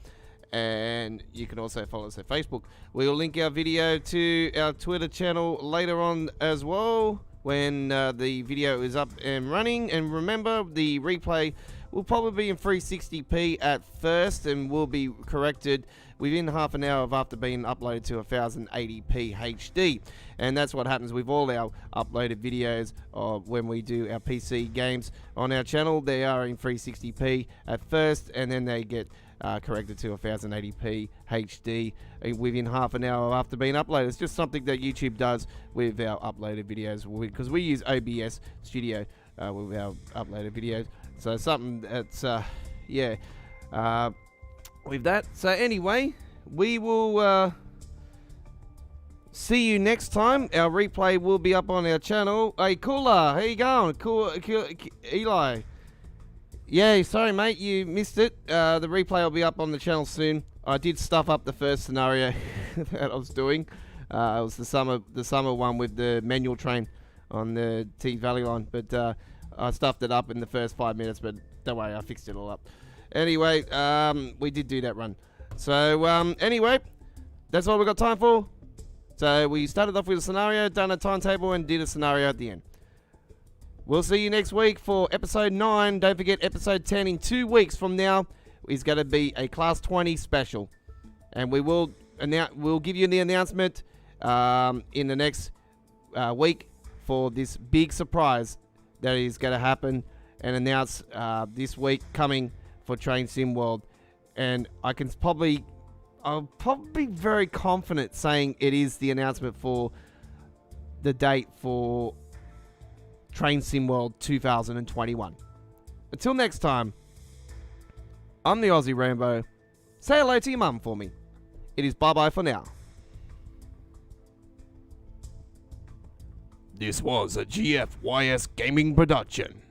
And you can also follow us at Facebook. We'll link our video to our Twitter channel later on as well when the video is up and running. And remember, the replay will probably be in 360p at first and will be corrected within half an hour of after being uploaded to 1080p HD. And that's what happens with all our uploaded videos when we do our PC games on our channel. They are in 360p at first, and then they get corrected to 1080p HD within half an hour after being uploaded. It's just something that YouTube does with our uploaded videos, because we use OBS Studio with our uploaded videos. So something that's with that. So anyway, we will see you next time. Our replay will be up on our channel. Hey, Cooler, how you going? Cool, Eli. Yeah, sorry mate, you missed it. The replay will be up on the channel soon. I did stuff up the first scenario that I was doing. It was the summer one with the manual train on the Tees Valley line, but I stuffed it up in the first 5 minutes, but don't worry, I fixed it all up. Anyway, we did do that run. So anyway, that's all we got time for. So we started off with a scenario, done a timetable, and did a scenario at the end. We'll see you next week for episode 9. Don't forget, episode 10 in 2 weeks from now is going to be a Class 20 special. And we'll give you the announcement in the next week for this big surprise that is going to happen and announce this week coming for Train Sim World. And I'll probably be very confident saying it is the announcement for the date for Train Sim World 2021. Until next time, I'm the Aussie Rainbow. Say hello to your mum for me. It is bye-bye for now. This was a GFYS Gaming production.